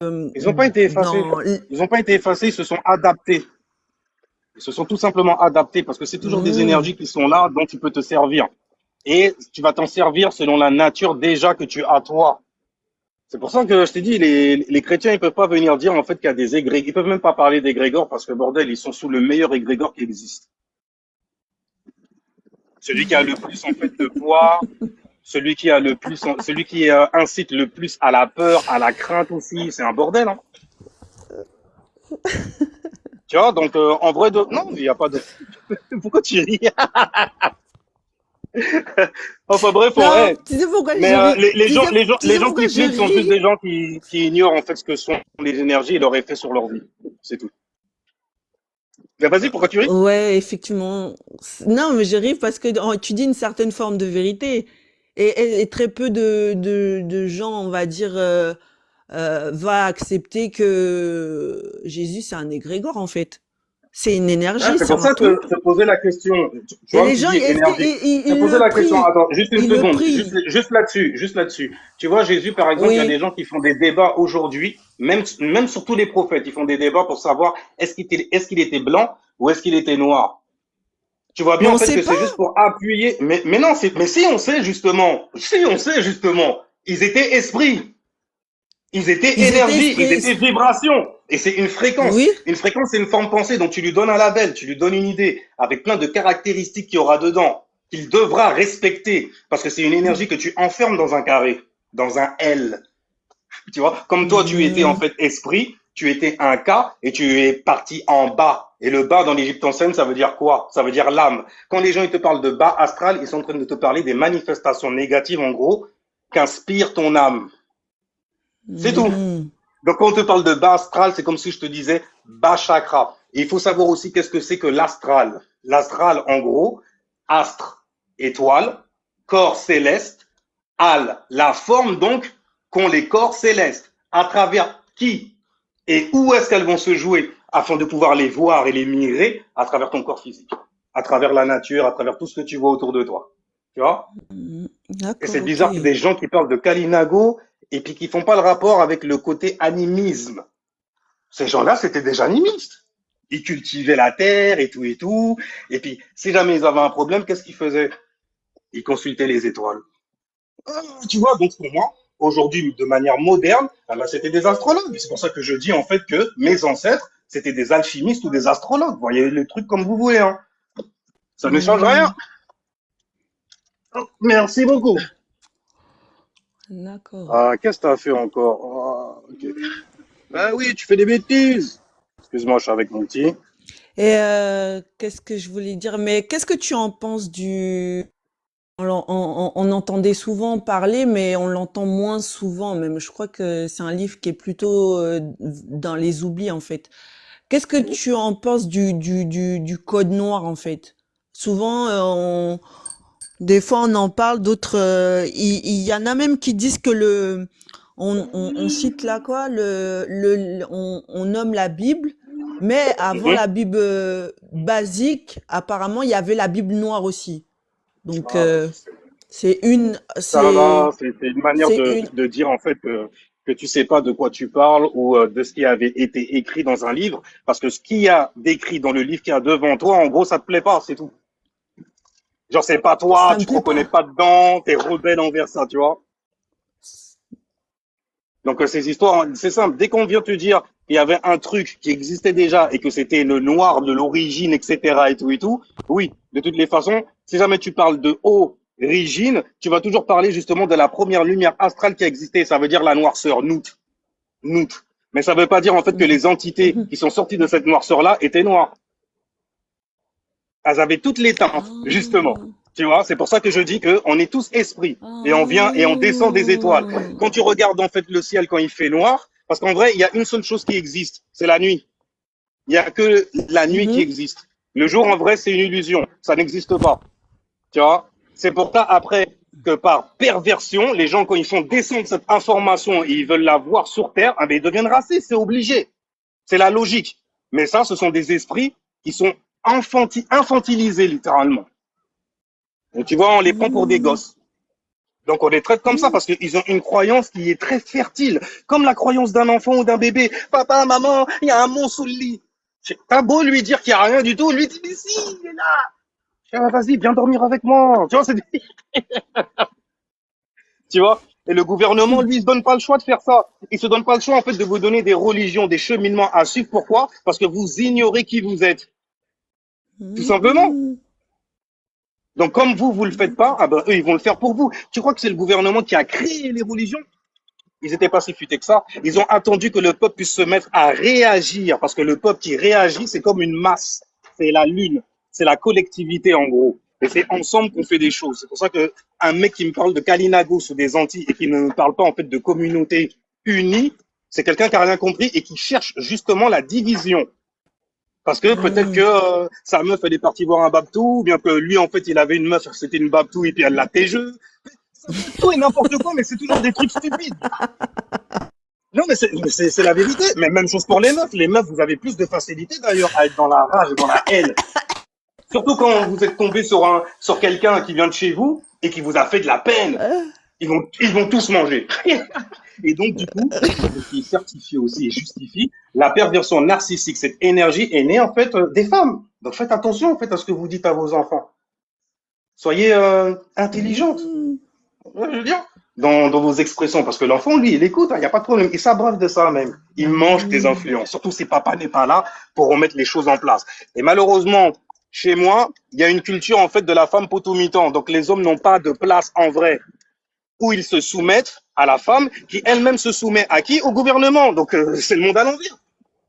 Ils n'ont pas été effacés. dans, Ils n'ont pas été effacés, ils se sont adaptés. Ils se sont tout simplement adaptés parce que c'est toujours des Hmm. énergies qui sont là dont tu peux te servir. Et tu vas t'en servir selon la nature déjà que tu as toi. C'est pour ça que je t'ai dit, les chrétiens, ils peuvent pas venir dire en fait qu'il y a des égrégores. Ils peuvent même pas parler d'égrégores parce que bordel, ils sont sous le meilleur égrégore qui existe. Celui qui a le plus en fait de poids, celui qui a le plus, celui qui incite le plus à la peur, à la crainte aussi. C'est un bordel, hein. Tu vois, donc en vrai, non, il n'y a pas de. Pourquoi tu ris? Enfin bref, en Non, vrai. tu sais pourquoi Mais je ris? Tu les sais gens pourquoi qui je flipent sont juste ris? des gens qui ignorent en fait ce que sont les énergies et leur effet sur leur vie. C'est tout. Mais vas-y, pourquoi tu ris? Ouais, effectivement. Non, mais je ris parce que tu dis une certaine forme de vérité. Et très peu de gens, on va dire, va accepter que Jésus, c'est un égrégore, en fait. C'est une Ah, énergie, c'est c'est pour un ça que tout. je te posais la question. Tu Et vois, les tu gens, dis énergie. Je te ils posais le la question. prient. Attends, juste une Ils le seconde. prient. Juste là-dessus. Juste là-dessus. Tu vois, Jésus, par exemple, il y a des Oui. gens qui font des débats aujourd'hui, même sur tous les prophètes. Ils font des débats pour savoir est-ce qu'il était blanc ou est-ce qu'il était noir. Tu vois Mais bien, en on fait, sait que pas. c'est juste pour appuyer. Mais non, mais si on sait, justement. Si on sait, justement. Ils étaient esprits. Ils étaient Ils étaient énergie, ils étaient esprits. vibration. Et c'est une fréquence. Oui. Une fréquence, c'est une forme pensée. Donc tu lui donnes un label, tu lui donnes une idée, avec plein de caractéristiques qu'il y aura dedans, qu'il devra respecter. Parce que c'est une énergie que tu enfermes dans un carré, dans un L. Tu vois, comme toi, tu étais en Hmm. fait esprit, tu étais un K et tu es parti en bas. Et le bas dans l'Égypte ancienne, ça veut dire quoi? Ça veut dire l'âme. Quand les gens ils te parlent de bas astral, ils sont en train de te parler des manifestations négatives, en gros, qu'inspire ton âme. C'est tout. Hmm. Donc, quand on te parle de bas astral, c'est comme si je te disais bas chakra. Et il faut savoir aussi qu'est-ce que c'est que l'astral. L'astral, en gros, astre, étoile, corps céleste, al, la forme donc qu'ont les corps célestes. À travers qui et où est-ce qu'elles vont se jouer afin de pouvoir les voir et les mirer à travers ton corps physique, à travers la nature, à travers tout ce que tu vois autour de toi. Tu vois? Hmm. Et D'accord, c'est ok. bizarre que des gens qui parlent de Kalinago et puis qui font pas le rapport avec le côté animisme. Ces gens-là, c'était des animistes. Ils cultivaient la terre et tout et tout. Et puis, si jamais ils avaient un problème, qu'est-ce qu'ils faisaient? Ils consultaient les étoiles. Tu vois, donc pour moi, aujourd'hui, de manière moderne, ah ben, c'était des astrologues. C'est pour ça que je dis en fait que mes ancêtres, c'était des alchimistes ou des astrologues. Vous voyez les trucs comme vous voulez. Hein. Ça ne change rien. Hmm. Oh, merci beaucoup. D'accord. Ah, qu'est-ce que t'as fait encore? Ah, ok. Ben oui, tu fais des bêtises. Excuse-moi, je suis avec mon petit. Et qu'est-ce que je voulais dire? Mais qu'est-ce que tu en penses du... on entendait souvent parler, mais on l'entend moins souvent même. Je crois que c'est un livre qui est plutôt dans les oublis, en fait. Qu'est-ce que tu en penses du code noir, en fait? Souvent, des fois, on en parle, d'autres, il y en a même qui disent que on cite là quoi, on nomme la Bible, mais avant Mhm. la Bible basique, apparemment, il y avait la Bible noire aussi. Donc, Ah, c'est une, ça va, c'est une manière c'est une, de dire en fait que tu sais pas de quoi tu parles ou de ce qui avait été écrit dans un livre, parce que ce qu'il y a décrit dans le livre qui a devant toi, en gros, ça te plaît pas, c'est tout. Genre, c'est pas toi, ça me tu te plaît reconnais pas. pas dedans, t'es rebelle envers ça, tu vois. Donc, ces histoires, c'est simple. Dès qu'on vient te dire qu'il y avait un truc qui existait déjà et que c'était le noir de l'origine, etc. et tout, oui, de toutes les façons, si jamais tu parles de origine, tu vas toujours parler justement de la première lumière astrale qui a existé. Ça veut dire la noirceur, nous. Mais ça veut pas dire en fait que Mhm. les entités Mhm. qui sont sorties de cette noirceur-là étaient noires. Elles avaient toutes les teintes, justement. Ah, Tu vois, c'est pour ça que je dis que on est tous esprits et on vient et on descend des étoiles. ah. Quand tu regardes en fait le ciel quand il fait noir, parce qu'en vrai, il y a une seule chose qui existe, c'est la nuit. Il y a que la nuit qui Mhm. existe. Le jour, en vrai, c'est une illusion. Ça n'existe pas. Tu vois, c'est pour ça après que par perversion, les gens quand ils font descendre cette information et ils veulent la voir sur Terre, eh bien, ils deviennent racistes, c'est obligé. C'est la logique. Mais ça, ce sont des esprits qui sont infantilisés littéralement. Et tu vois, on les prend pour des Mhm. gosses. Donc on les traite comme ça Mhm. parce qu'ils ont une croyance qui est très fertile, comme la croyance d'un enfant ou d'un bébé. Papa, maman, il y a un monstre sous le lit. T'as beau lui dire qu'il n'y a rien du tout, lui dit mais si, il est là. Ah, vas-y, viens dormir avec moi. Tu vois, tu vois. Et le gouvernement, lui, il se donne pas le choix de faire ça. Il se donne pas le choix, en fait, de vous donner des religions, des cheminements à suivre. Pourquoi? Parce que vous ignorez qui vous êtes. Tout simplement. Mhm. Donc, comme vous le faites pas, ah ben, eux, ils vont le faire pour vous. Tu crois que c'est le gouvernement qui a créé les religions? Ils n'étaient pas si futés que ça. Ils ont attendu que le peuple puisse se mettre à réagir, parce que le peuple qui réagit, c'est comme une masse. C'est la lune. C'est la collectivité, en gros. Et c'est ensemble qu'on fait des choses. C'est pour ça que un mec qui me parle de Kalinagos ou des Antilles et qui ne me parle pas, en fait, de communauté unie, c'est quelqu'un qui a rien compris et qui cherche justement la division. Parce que peut-être que Mhm. sa meuf, elle est partie voir un babtou, ou bien que lui, en fait, il avait une meuf, c'était une babtou, et puis elle l'a tégeux. Ça peut être tout et n'importe quoi, mais c'est toujours des trucs stupides. Non, mais c'est la vérité. Mais même chose pour les meufs. Les meufs, vous avez plus de facilité d'ailleurs à être dans la rage, dans la haine. Surtout quand vous êtes tombé sur quelqu'un qui vient de chez vous et qui vous a fait de la peine. Ils vont tous manger. Et donc, du coup, ce qui certifie aussi et justifie la perversion narcissique, cette énergie est née en fait des femmes. Donc faites attention en fait à ce que vous dites à vos enfants. Soyez intelligentes. Mhm. Ouais, je veux dire, dans vos expressions, parce que l'enfant, lui, il écoute, il n'y a pas de problème, il s'abreuve de ça même. Il mange tes Mhm. influences, surtout si papa n'est pas là pour remettre les choses en place. Et malheureusement, chez moi, il y a une culture en fait de la femme potomitan, donc les hommes n'ont pas de place en vrai, où ils se soumettent à la femme, qui elle-même se soumet à qui? Au gouvernement. Donc c'est le monde à l'envers.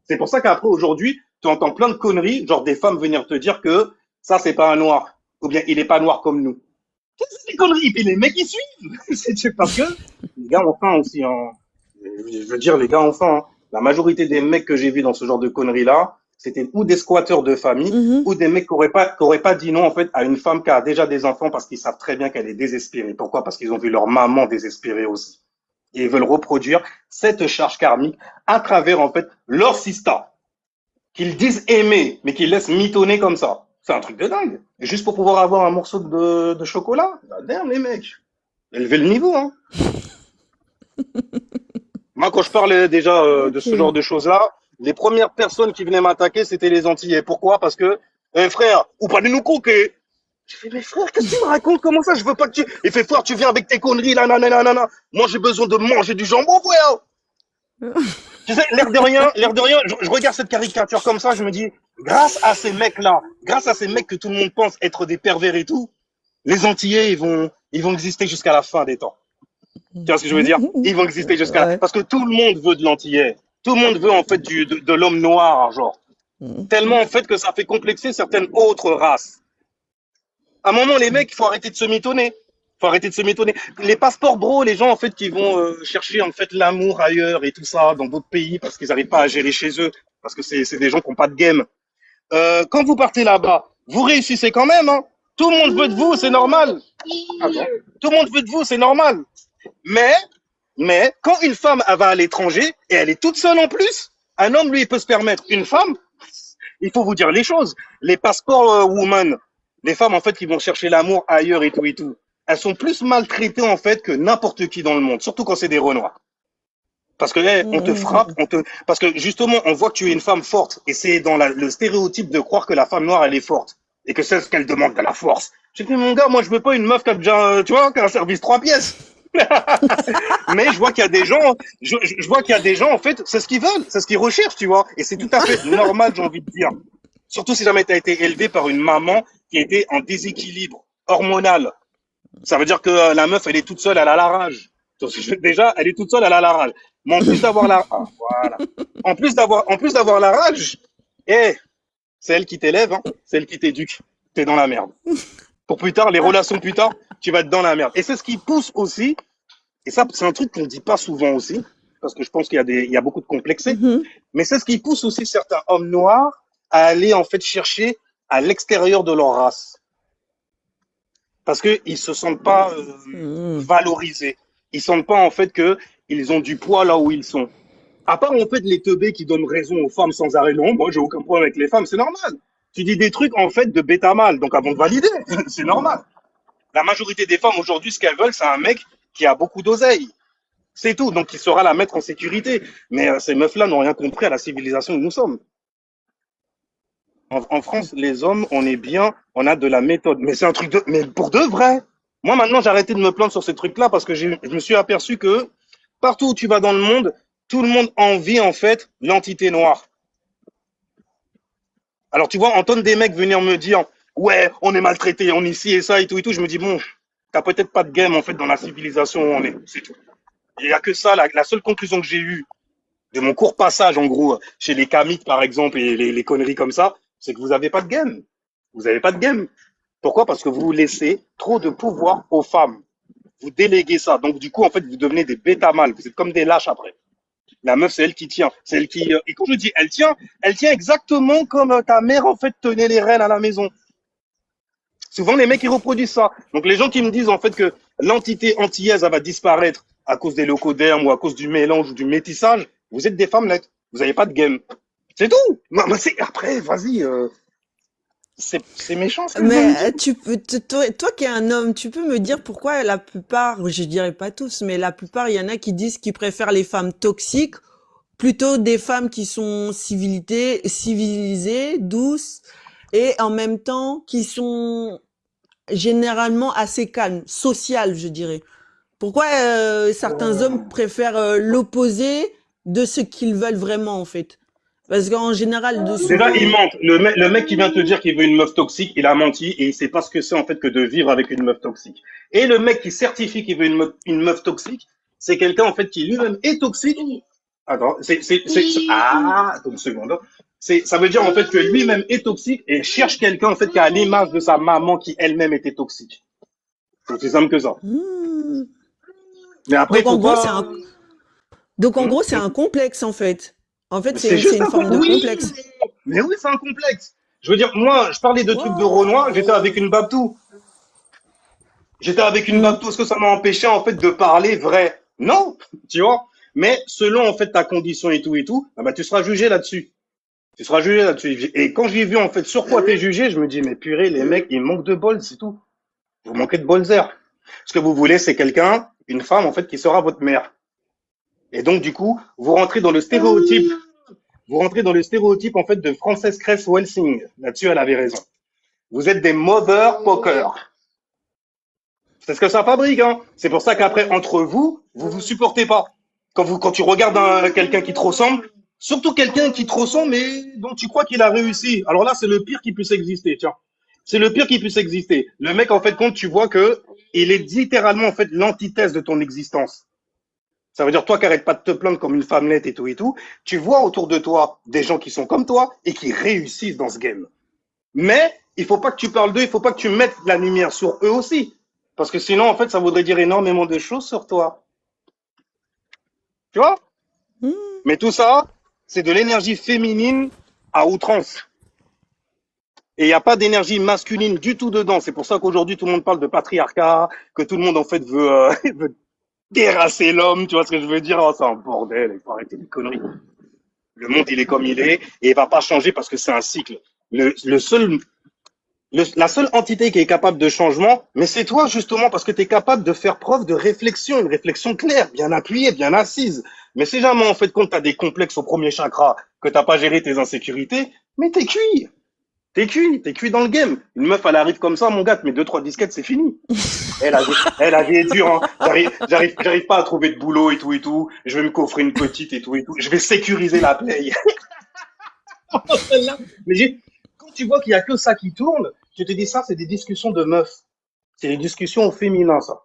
C'est pour ça qu'après, aujourd'hui, tu entends plein de conneries, genre des femmes venir te dire que ça, c'est pas un noir, ou bien il n'est pas noir comme nous. C'est des conneries. Puis les mecs, ils suivent. C'est parce que les gars ont faim aussi. Hein. Je veux dire, les gars ont faim. Hein. La majorité des mecs que j'ai vus dans ce genre de conneries-là, c'était ou des squatteurs de famille, Mhm. ou des mecs qui auraient pas dit non, en fait, à une femme qui a déjà des enfants parce qu'ils savent très bien qu'elle est désespérée. Pourquoi? Parce qu'ils ont vu leur maman désespérée aussi. Et ils veulent reproduire cette charge karmique à travers, en fait, leur sista qu'ils disent aimer, mais qu'ils laissent mitonner comme ça. C'est un truc de dingue. Et juste pour pouvoir avoir un morceau de chocolat, bah, damn les mecs. Élevez le niveau, hein. Moi, quand je parlais déjà de Ok. ce genre de choses-là, les premières personnes qui venaient m'attaquer, c'était les Antillais. Pourquoi? Parce que, frère, ou pas de nous coquer. Je fais, mais frère, qu'est-ce que tu me racontes? Comment ça? Je veux pas que tu. Il fait, frère, tu viens avec tes conneries, là, nanana. Moi, j'ai besoin de manger du jambon, frère. Tu sais, l'air de rien, je regarde cette caricature comme ça, je me dis, grâce à ces mecs-là, grâce à ces mecs que tout le monde pense être des pervers et tout, Les Antillais, ils vont exister jusqu'à la fin des temps. Tu vois ce que je veux dire? Ils vont exister jusqu'à là. Ouais. Parce que tout le monde veut de l'antillais. Tout le monde veut en fait de l'homme noir, genre. Tellement en fait que ça fait complexer certaines autres races. À un moment, les mecs, il faut arrêter de se mitonner. Faut arrêter de se mitonner. Les passeports bro, les gens en fait qui vont chercher en fait l'amour ailleurs et tout ça dans d'autres pays parce qu'ils n'arrivent pas à gérer chez eux, parce que c'est des gens qui n'ont pas de game. Quand vous partez là-bas, vous réussissez quand même. Hein. Tout le monde veut de vous, c'est normal. Attends. Tout le monde veut de vous, c'est normal. Mais, mais, quand une femme elle va à l'étranger, et elle est toute seule en plus, un homme, lui, il peut se permettre. Une femme, il faut vous dire les choses. Les passeports women, les femmes, en fait, qui vont chercher l'amour ailleurs et tout, elles sont plus maltraitées, en fait, que n'importe qui dans le monde, surtout quand c'est des Renois. Parce que hey, on te frappe, parce que justement, on voit que tu es une femme forte, et c'est dans le stéréotype de croire que la femme noire, elle est forte, et que c'est ce qu'elle demande de la force. Je dis, mon gars, moi, je veux pas une meuf qui a déjà, tu vois, qui a un service 3 pièces. Mais je vois qu'il y a des gens, je vois qu'il y a des gens, en fait, c'est ce qu'ils veulent, c'est ce qu'ils recherchent, tu vois. Et c'est tout à fait normal, j'ai envie de dire. Surtout si jamais tu as été élevé par une maman qui était en déséquilibre hormonal. Ça veut dire que la meuf, elle est toute seule, elle a la rage. Donc, déjà, elle est toute seule, elle a la rage. Mais en plus d'avoir la, ah, voilà. En plus d'avoir la rage, eh, c'est elle qui t'élève, hein, c'est elle qui t'éduque. T'es dans la merde. Pour plus tard, les relations plus tard, tu vas être dans la merde. Et c'est ce qui pousse aussi, et ça, c'est un truc qu'on ne dit pas souvent aussi, parce que je pense qu'il y a beaucoup de complexés, mais c'est ce qui pousse aussi certains hommes noirs à aller en fait chercher à l'extérieur de leur race. Parce qu'ils ne se sentent pas valorisés. Ils ne sentent pas en fait qu'ils ont du poids là où ils sont. À part en fait les teubés qui donnent raison aux femmes sans arrêt, non, moi j'ai aucun problème avec les femmes, c'est normal. Tu dis des trucs en fait de bêta mal, donc avant de valider, c'est normal. La majorité des femmes aujourd'hui, ce qu'elles veulent, c'est un mec qui a beaucoup d'oseille. C'est tout, donc il saura la mettre en sécurité. Mais ces meufs-là n'ont rien compris à la civilisation où nous sommes. En France, les hommes, on est bien, on a de la méthode. Mais c'est un truc de. Mais pour de vrai. Moi, maintenant, j'ai arrêté de me plaindre sur ces trucs-là parce que je me suis aperçu que partout où tu vas dans le monde, tout le monde envie, en fait, l'entité noire. Alors, tu vois, entendre des mecs venir me dire, ouais, on est maltraité, on est ici et ça et tout, je me dis, bon, t'as peut-être pas de game, en fait, dans la civilisation où on est. C'est tout. Il n'y a que ça, la seule conclusion que j'ai eue de mon court passage, en gros, chez les Kamites, par exemple, et les conneries comme ça, c'est que vous n'avez pas de game. Vous n'avez pas de game. Pourquoi? Parce que vous laissez trop de pouvoir aux femmes. Vous déléguez ça. Donc, du coup, en fait, vous devenez des bêta mâles. Vous êtes comme des lâches après. La meuf, c'est elle qui tient. C'est elle qui. Et quand je dis elle tient exactement comme ta mère, en fait, tenait les rênes à la maison. Souvent, les mecs, ils reproduisent ça. Donc, les gens qui me disent, en fait, que l'entité antillaise, elle va disparaître à cause des locodermes ou à cause du mélange ou du métissage, vous êtes des femmelettes. Vous n'avez pas de game. C'est tout. Mais après, vas-y. C'est méchant ce que je viens de Mais dire. tu peux, toi qui es un homme, tu peux me dire pourquoi la plupart, je dirais pas tous, mais la plupart, il y en a qui disent qu'ils préfèrent les femmes toxiques plutôt des femmes qui sont civilisées, douces et en même temps qui sont généralement assez calmes, sociales, je dirais. Pourquoi certains hommes préfèrent l'opposé de ce qu'ils veulent vraiment en fait? Parce qu'en général, de Déjà, il souvent, ment. Le mec qui vient te dire qu'il veut une meuf toxique, il a menti et il sait pas ce que c'est en fait que de vivre avec une meuf toxique. Et le mec qui certifie qu'il veut une meuf toxique, c'est quelqu'un en fait qui lui-même est toxique. Attends, attends une seconde. Ça veut dire en fait que lui-même est toxique et cherche quelqu'un en fait qui a l'image de sa maman qui elle-même était toxique. C'est aussi simple que ça. hmm. Mais après, il Donc en faut gros, pas. c'est un complexe en fait. En fait, C'est c'est juste une un forme de complexe. Oui, complexe. mais oui, c'est un complexe. Je veux dire, moi, je parlais de trucs de Renoir, j'étais avec une Babtou. J'étais avec une Hmm. Babtou, est-ce que ça m'a empêché en fait de parler vrai? Non, tu vois. Mais selon en fait ta condition et tout, ah bah, tu seras jugé là-dessus. Tu seras jugé là-dessus. Et quand j'ai vu en fait sur quoi t'es jugé, je me dis mais purée, les mecs, ils manquent de bol, c'est tout. Vous manquez de bolzer. Ce que vous voulez, c'est quelqu'un, une femme en fait qui sera votre mère. Et donc du coup, vous rentrez dans le stéréotype. Vous rentrez dans le stéréotype en fait de Frances Cress Welsing. Là-dessus, elle avait raison. Vous êtes des mother poker. C'est ce que ça fabrique, hein. C'est pour ça qu'après, entre vous, vous vous supportez pas. Quand tu regardes quelqu'un qui te ressemble, surtout quelqu'un qui te ressemble, mais dont tu crois qu'il a réussi. Alors là, c'est le pire qui puisse exister, tiens. C'est le pire qui puisse exister. Le mec, en fait, quand tu vois que il est littéralement, en fait, l'antithèse de ton existence. Ça veut dire, toi qui arrêtes pas de te plaindre comme une femmelette et tout, tu vois autour de toi des gens qui sont comme toi et qui réussissent dans ce game. Mais il faut pas que tu parles d'eux, il faut pas que tu mettes la lumière sur eux aussi. Parce que sinon, en fait, ça voudrait dire énormément de choses sur toi. Tu vois? Hmm. Mais tout ça, c'est de l'énergie féminine à outrance. Et il n'y a pas d'énergie masculine du tout dedans. C'est pour ça qu'aujourd'hui, tout le monde parle de patriarcat, que tout le monde, en fait, veut terrasser l'homme. Tu vois ce que je veux dire? Oh, c'est un bordel, il faut arrêter les conneries. Le monde, il est comme il est, et il va pas changer parce que c'est un cycle. Le seul la seule entité qui est capable de changement, mais c'est toi justement parce que tu es capable de faire preuve de réflexion, une réflexion claire, bien appuyée, bien assise. Mais si jamais en fait quand tu as des complexes au premier chakra, que t'as pas géré tes insécurités, mais t'es cuit. T'es cuit dans le game. Une meuf, elle arrive comme ça, mon gars, mais deux, trois disquettes, c'est fini. La vie est dure, hein. J'arrive pas à trouver de boulot et tout. Je vais me coffrer une petite et tout. Je vais sécuriser la paye. Mais quand tu vois qu'il y a que ça qui tourne, tu te dis ça, c'est des discussions de meufs. C'est des discussions au féminin, ça.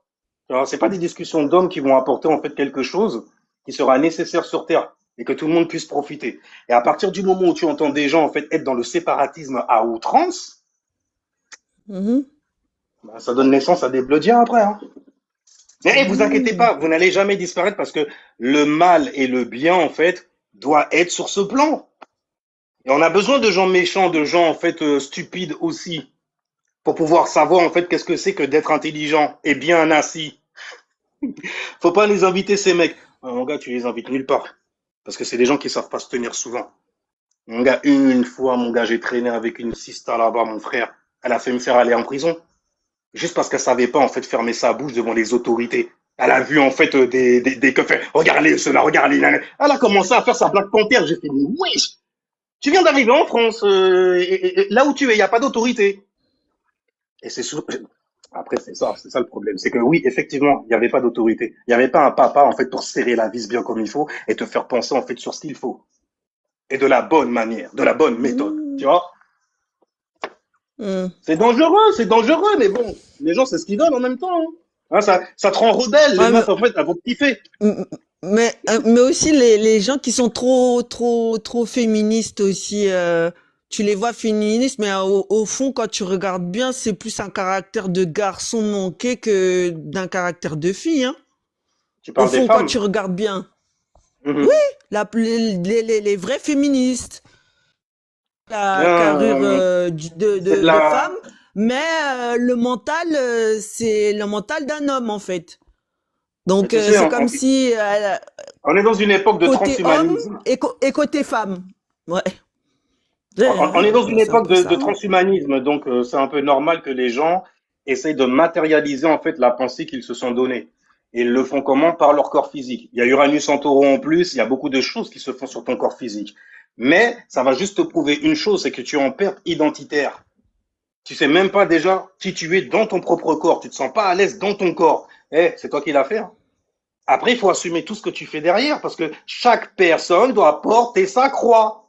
Alors, c'est pas des discussions d'hommes qui vont apporter en fait quelque chose qui sera nécessaire sur Terre et que tout le monde puisse profiter. Et à partir du moment où tu entends des gens en fait être dans le séparatisme à outrance, Mhm. ben, ça donne naissance à des bloodiens après. Hein. Mais vous inquiétez Mhm. pas, vous n'allez jamais disparaître parce que le mal et le bien en fait doit être sur ce plan. Et on a besoin de gens méchants, de gens en fait stupides aussi pour pouvoir savoir en fait qu'est-ce que c'est que d'être intelligent et bien assis. Faut pas les inviter ces mecs. Ah, mon gars, tu les invites nulle part. Parce que c'est des gens qui savent pas se tenir souvent. Mon gars, une fois, mon gars, j'ai traîné avec une sista là-bas, mon frère. Elle a fait me faire aller en prison. Juste parce qu'elle savait pas, en fait, fermer sa bouche devant les autorités. Elle a vu, en fait, des keufs. Regardez cela, regardez. Elle a commencé à faire sa Black Panther. J'ai fait, mais oui, tu viens d'arriver en France. Là où tu es, il n'y a pas d'autorité. Et c'est sou- Après, c'est ça le problème. C'est que oui, effectivement, il n'y avait pas d'autorité. Il n'y avait pas un papa, en fait, pour serrer la vis bien comme il faut et te faire penser, en fait, sur ce qu'il faut. Et de la bonne manière, de la bonne méthode. Tu Mhm. vois? Mhm. C'est dangereux, mais bon, les gens, c'est ce qu'ils donnent en même temps. Hein. Hein, ça te rend rebelle. Les Ouais, meufs, en fait, elles vont te kiffer. mais aussi les gens qui sont trop féministes aussi, tu les vois féministes, mais au fond, quand tu regardes bien, c'est plus un caractère de garçon manqué que d'un caractère de fille, hein. Tu Au parles des fond, quand femmes. tu regardes bien, oui, Mhm. les vrais féministes, la carrure Euh, c'est de de femme, la. mais le mental, c'est le mental d'un homme en fait. Mais Donc tu sais, c'est comme si on est dans une époque de côté homme transhumanisme. et côté femme. Ouais, On est dans une c'est un époque peu ça, de hein. transhumanisme, donc c'est un peu normal que les gens essayent de matérialiser en fait la pensée qu'ils se sont donnée. Et ils le font comment? Par leur corps physique. Il y a Uranus en taureau en plus, il y a beaucoup de choses qui se font sur ton corps physique. Mais ça va juste te prouver une chose, c'est que tu es en perte identitaire. Tu sais même pas déjà qui tu es dans ton propre corps. Tu te sens pas à l'aise dans ton corps. Eh, c'est toi qui l'as fait. Hein. Après, il faut assumer tout ce que tu fais derrière, parce que chaque personne doit porter sa croix.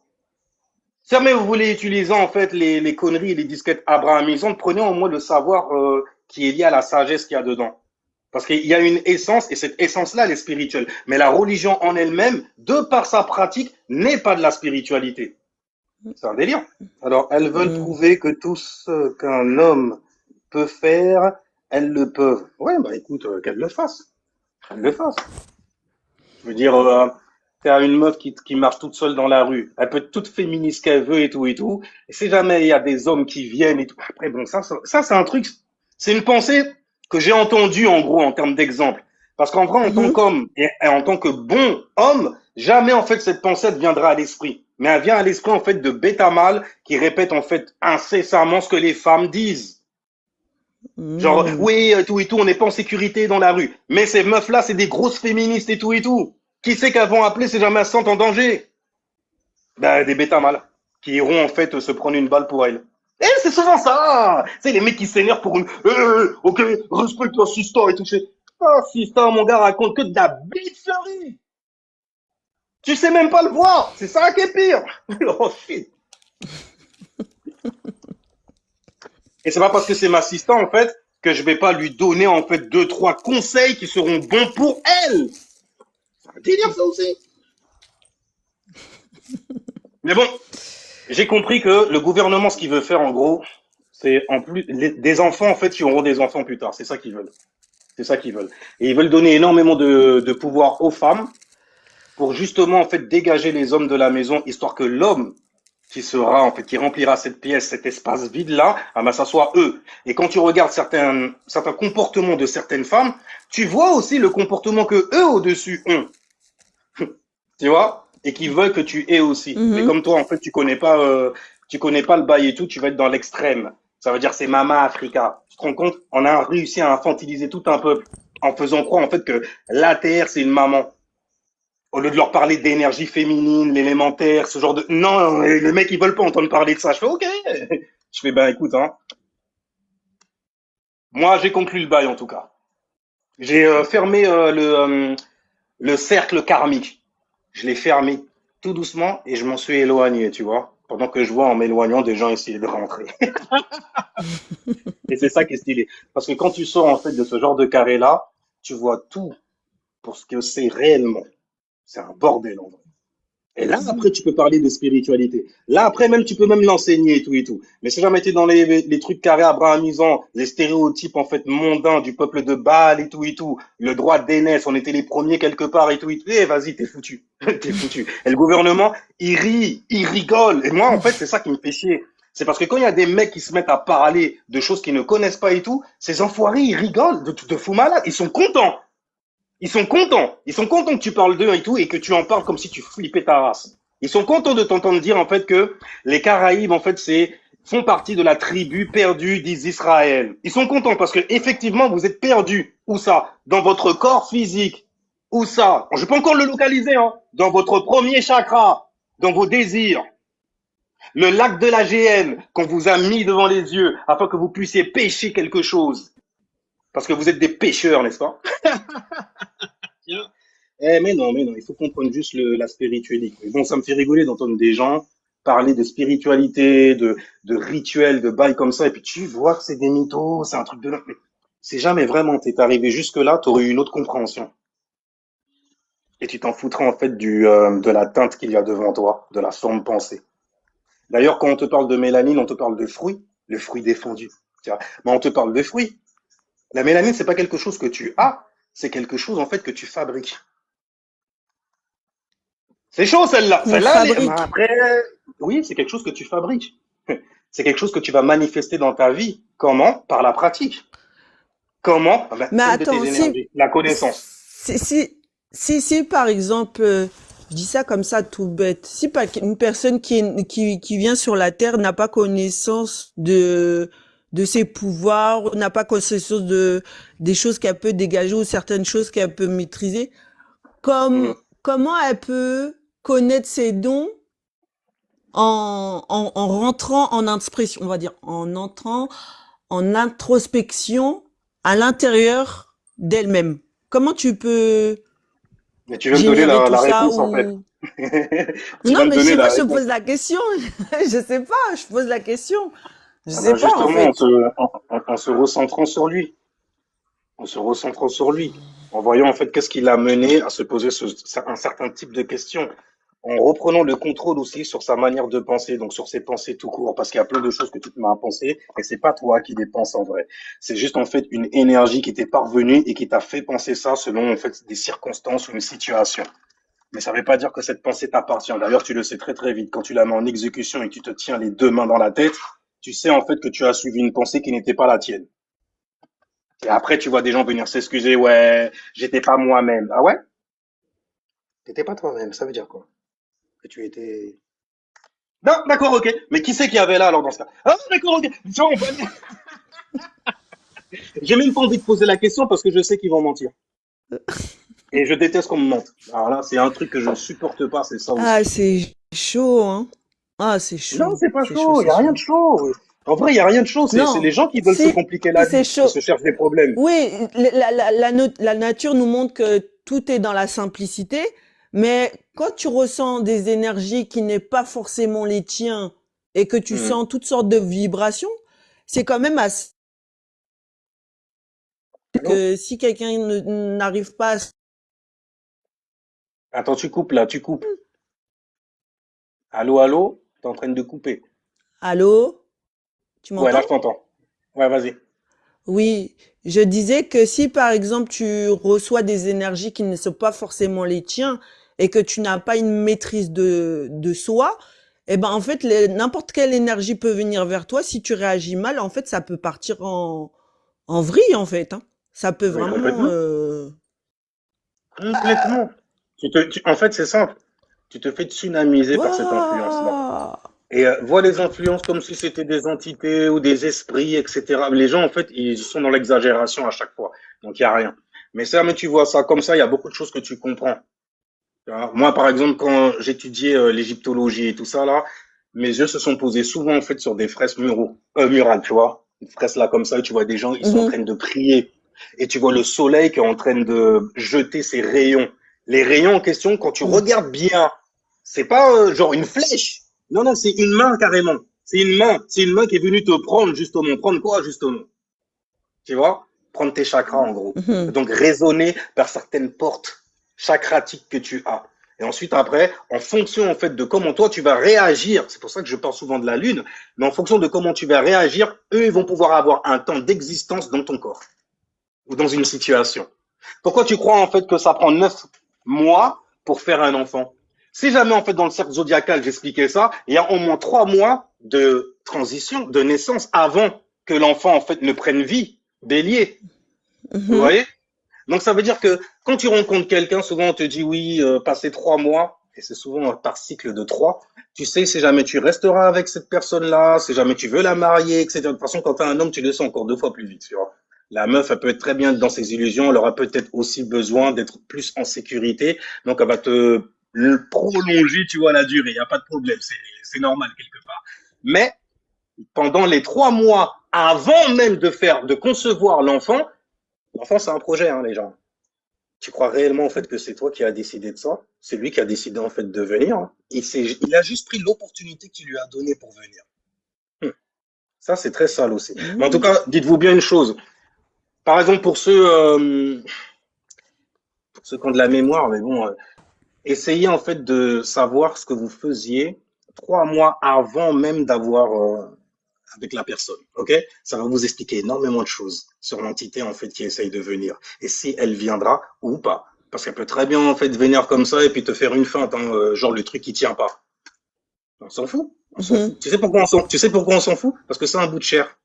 Si jamais vous voulez utiliser en fait les conneries et les disquettes abrahamisantes, prenez au moins le savoir qui est lié à la sagesse qu'il y a dedans. Parce qu'il y a une essence, et cette essence-là, elle est spirituelle. Mais la religion en elle-même, de par sa pratique, n'est pas de la spiritualité. C'est un délire. Alors, elles veulent Mm. prouver que tout ce qu'un homme peut faire, elles le peuvent. Ouais, bah écoute, qu'elles le fassent. Qu'elles le fassent. Je veux dire, t'as une meuf qui marche toute seule dans la rue. Elle peut être toute féministe qu'elle veut et tout et tout. Et si jamais il y a des hommes qui viennent et tout. Après, bon, ça c'est un truc, c'est une pensée que j'ai entendue en gros en termes d'exemple. Parce qu'en vrai, en tant Mhm. qu'homme et en tant que bon homme, jamais en fait cette pensée ne viendra à l'esprit. Mais elle vient à l'esprit en fait de bêta mâles qui répètent en fait incessamment ce que les femmes disent. Genre, Mm. oui, tout et tout, on n'est pas en sécurité dans la rue. Mais ces meufs-là, c'est des grosses féministes et tout et tout. Qui sait qu'elles vont appeler si jamais elles se sentent en danger? Ben, des bêtas mâles. Qui iront en fait se prendre une balle pour elles. Et c'est souvent ça. C'est les mecs qui s'énervent pour une. Ok, respecte l'assistant et tout. L'assistant, mon gars, raconte que de la bitcherie. Tu sais même pas le voir. C'est ça qui est pire. Oh shit. Et c'est pas parce que c'est ma assistant, en fait, que je vais pas lui donner, en fait, deux, trois conseils qui seront bons pour elle. C'est un délire, ça aussi. Mais bon, j'ai compris que le gouvernement, ce qu'il veut faire, en gros, c'est en plus des enfants, en fait, qui auront des enfants plus tard. C'est ça qu'ils veulent. C'est ça qu'ils veulent. Et ils veulent donner énormément de pouvoir aux femmes pour justement, en fait, dégager les hommes de la maison, histoire que l'homme qui sera, en fait, qui remplira cette pièce, cet espace vide-là, ah ben, ça soit eux. Et quand tu regardes certains comportements de certaines femmes, tu vois aussi le comportement que eux au-dessus ont. Tu vois? Et qui veulent que tu aies aussi. Mais Mhm. comme toi, en fait, tu connais pas le bail et tout, tu vas être dans l'extrême. Ça veut dire c'est Mama Africa. Tu te rends compte? On a réussi à infantiliser tout un peuple en faisant croire, en fait, que la Terre, c'est une maman. Au lieu de leur parler d'énergie féminine, l'élémentaire, ce genre de... Non, les mecs, ils veulent pas entendre parler de ça. Je fais, ok. Je fais, ben, écoute, hein. Moi, j'ai conclu le bail, en tout cas. J'ai fermé le cercle karmique. Je l'ai fermé tout doucement et je m'en suis éloigné, tu vois. Pendant que je vois en m'éloignant des gens essayer de rentrer. Et c'est ça qui est stylé. Parce que quand tu sors en fait de ce genre de carré-là, tu vois tout pour ce que c'est réellement. C'est un bordel en vrai. Et là, après, tu peux parler de spiritualité. Là, après, même, tu peux même l'enseigner et tout et tout. Mais si jamais t'es dans les trucs carrés abrahamisants, les stéréotypes, en fait, mondains du peuple de Baal et tout, le droit d'aînesse, on était les premiers quelque part et tout, eh, vas-y, t'es foutu. T'es foutu. Et le gouvernement, il rit, il rigole. Et moi, en fait, c'est ça qui me fait chier. C'est parce que quand il y a des mecs qui se mettent à parler de choses qu'ils ne connaissent pas et tout, ces enfoirés, ils rigolent de fous malades. Ils sont contents. Ils sont contents. Ils sont contents que tu parles d'eux et tout et que tu en parles comme si tu flippais ta race. Ils sont contents de t'entendre dire en fait que les Caraïbes en fait font partie de la tribu perdue d'Israël. Ils sont contents parce que effectivement vous êtes perdus. Où ça? Dans votre corps physique. Où ça? Je peux encore le localiser hein. Dans votre premier chakra, dans vos désirs. Le lac de la GN qu'on vous a mis devant les yeux afin que vous puissiez pêcher quelque chose. Parce que vous êtes des pêcheurs, n'est-ce pas? Mais non, il faut comprendre juste la spiritualité. Et bon, ça me fait rigoler d'entendre des gens parler de spiritualité, de rituels, de bails comme ça, et puis tu vois que c'est des mythos, c'est un truc de... Mais si jamais vraiment t'es arrivé jusque-là, t'aurais eu une autre compréhension. Et tu t'en foutrais en fait de la teinte qu'il y a devant toi, de la forme pensée. D'ailleurs, quand on te parle de mélanine, on te parle de fruits, le fruit défendu. Tu vois. Mais on te parle de fruits. La mélanine, c'est pas quelque chose que tu as, c'est quelque chose en fait que tu fabriques. C'est chaud celle-là. On Celle-là, fabrique. après, oui, c'est quelque chose que tu fabriques. C'est quelque chose que tu vas manifester dans ta vie. Comment? Par la pratique. Comment? Ah ben, Mais celle de tes attends, énergies, la connaissance. si par exemple, je dis ça comme ça tout bête, si pas une personne qui vient sur la Terre n'a pas connaissance de ses pouvoirs, n'a pas connaissance des choses qu'elle peut dégager ou certaines choses qu'elle peut maîtriser, Mhm. comment elle peut connaître ses dons en rentrant en expression, on va dire, en entrant en introspection à l'intérieur d'elle-même. Comment tu peux Mais tu vas me donner générer tout la ça réponse en fait. ou... Tu Non, vas me mais je donner sais la pas, je te réponse. pose la question. Je sais pas, je pose la question. Je Ah sais ben pas, en justement, fait. en se recentrant sur lui, en se recentrant sur lui, en voyant en fait qu'est-ce qui l'a mené à se poser un certain type de questions, en reprenant le contrôle aussi sur sa manière de penser, donc sur ses pensées tout court, parce qu'il y a plein de choses que tu te mets à penser, et c'est pas toi qui les penses en vrai. C'est juste en fait une énergie qui t'est parvenue et qui t'a fait penser ça selon en fait des circonstances ou une situation. Mais ça ne veut pas dire que cette pensée t'appartient. D'ailleurs, tu le sais très très vite. Quand tu la mets en exécution et que tu te tiens les deux mains dans la tête, tu sais en fait que tu as suivi une pensée qui n'était pas la tienne. Et après, tu vois des gens venir s'excuser, ouais, j'étais pas moi-même. Ah ouais? T'étais pas toi-même, ça veut dire quoi? Que tu étais... Non, d'accord, ok. Mais qui c'est qu'il y avait là alors dans ce cas? Ah, d'accord, ok. Genre, j'ai même pas envie de poser la question parce que je sais qu'ils vont mentir. Et je déteste qu'on me mente. Alors là, c'est un truc que je ne supporte pas, c'est ça Ah, aussi. c'est chaud, hein. Ah, c'est Non, chaud. c'est pas C'est chaud, chaud, il c'est y a rien chaud. de chaud. En vrai, il y a rien de chaud, c'est les Non, gens qui veulent se si, compliquer si la c'est vie, qui chaud. se cherchent des problèmes. Oui, la nature nous montre que tout est dans la simplicité, mais quand tu ressens des énergies qui n'est pas forcément les tiens et que tu Hmm. sens toutes sortes de vibrations, c'est quand même assez Allô? que si quelqu'un n'arrive pas à... Attends, tu coupes là, tu coupes. Allô, allô? T'es en train de couper. Allô? Tu Ouais, là, je m'entends? t'entends. Ouais, vas-y. Oui, je disais que si par exemple tu reçois des énergies qui ne sont pas forcément les tiens et que tu n'as pas une maîtrise de soi, eh ben en fait n'importe quelle énergie peut venir vers toi. Si tu réagis mal, en fait ça peut partir en vrille en fait, hein. Ça peut Mais vraiment. complètement. Complètement. En fait, c'est simple. Tu te fais tsunamiser par cette influence-là. Ouah. Et vois les influences comme si c'était des entités ou des esprits, etc. Les gens, en fait, ils sont dans l'exagération à chaque fois. Donc, il n'y a rien. Mais ça, mais tu vois ça comme ça, il y a beaucoup de choses que tu comprends. Tu vois, moi, par exemple, quand j'étudiais l'égyptologie et tout ça, là, mes yeux se sont posés souvent, en fait, sur des fresques murales, tu vois. Une fresque là, comme ça, et tu vois des gens, ils sont en train Mhm, de prier. Et tu vois le soleil qui est en train de jeter ses rayons. Les rayons en question, quand tu mhm, regardes bien, c'est pas genre une flèche. Non, non, c'est une main carrément. C'est une main. C'est une main qui est venue te prendre, justement. Prendre quoi, justement? Tu vois? Prendre tes chakras, en gros. mhm, Donc, raisonner par certaines portes chakratiques que tu as. Et ensuite, après, en fonction, en fait, de comment toi, tu vas réagir, c'est pour ça que je parle souvent de la lune, mais en fonction de comment tu vas réagir, eux, ils vont pouvoir avoir un temps d'existence dans ton corps ou dans une situation. Pourquoi tu crois, en fait, que ça prend 9 mois pour faire un enfant? Si jamais, en fait, dans le cercle zodiacal, j'expliquais ça, il y a au moins 3 mois de transition, de naissance, avant que l'enfant, en fait, ne prenne vie. Bélier, vous mhm, voyez? Donc ça veut dire que quand tu rencontres quelqu'un, souvent on te dit oui, passer 3 mois, et c'est souvent par cycle de 3, tu sais si jamais tu resteras avec cette personne-là, si jamais tu veux la marier, etc. De toute façon, quand tu as un homme, tu le sens encore 2 fois plus vite, tu vois. La meuf, elle peut être très bien dans ses illusions, elle aura peut-être aussi besoin d'être plus en sécurité, donc elle va te prolonger, tu vois, la durée, il n'y a pas de problème, c'est normal quelque part. Mais pendant les 3 mois avant même de concevoir l'enfant, l'enfant c'est un projet, hein, les gens. Tu crois réellement en fait que c'est toi qui as décidé de ça? C'est lui qui a décidé en fait de venir, hein. Il a juste pris l'opportunité qu'il lui a donnée pour venir. Hum. Ça, c'est très sale aussi. Mais en tout mhm. cas, dites-vous bien une chose. Par exemple, pour ceux qui ont de la mémoire, mais bon, essayez en fait de savoir ce que vous faisiez 3 mois avant même d'avoir avec la personne. Ok? Ça va vous expliquer énormément de choses sur l'entité en fait qui essaye de venir et si elle viendra ou pas. Parce qu'elle peut très bien en fait venir comme ça et puis te faire une feinte, hein, genre le truc qui tient pas. On s'en fout, on s'en Mhm. fout. Tu sais pourquoi on s'en fout? Parce que c'est un bout de chair.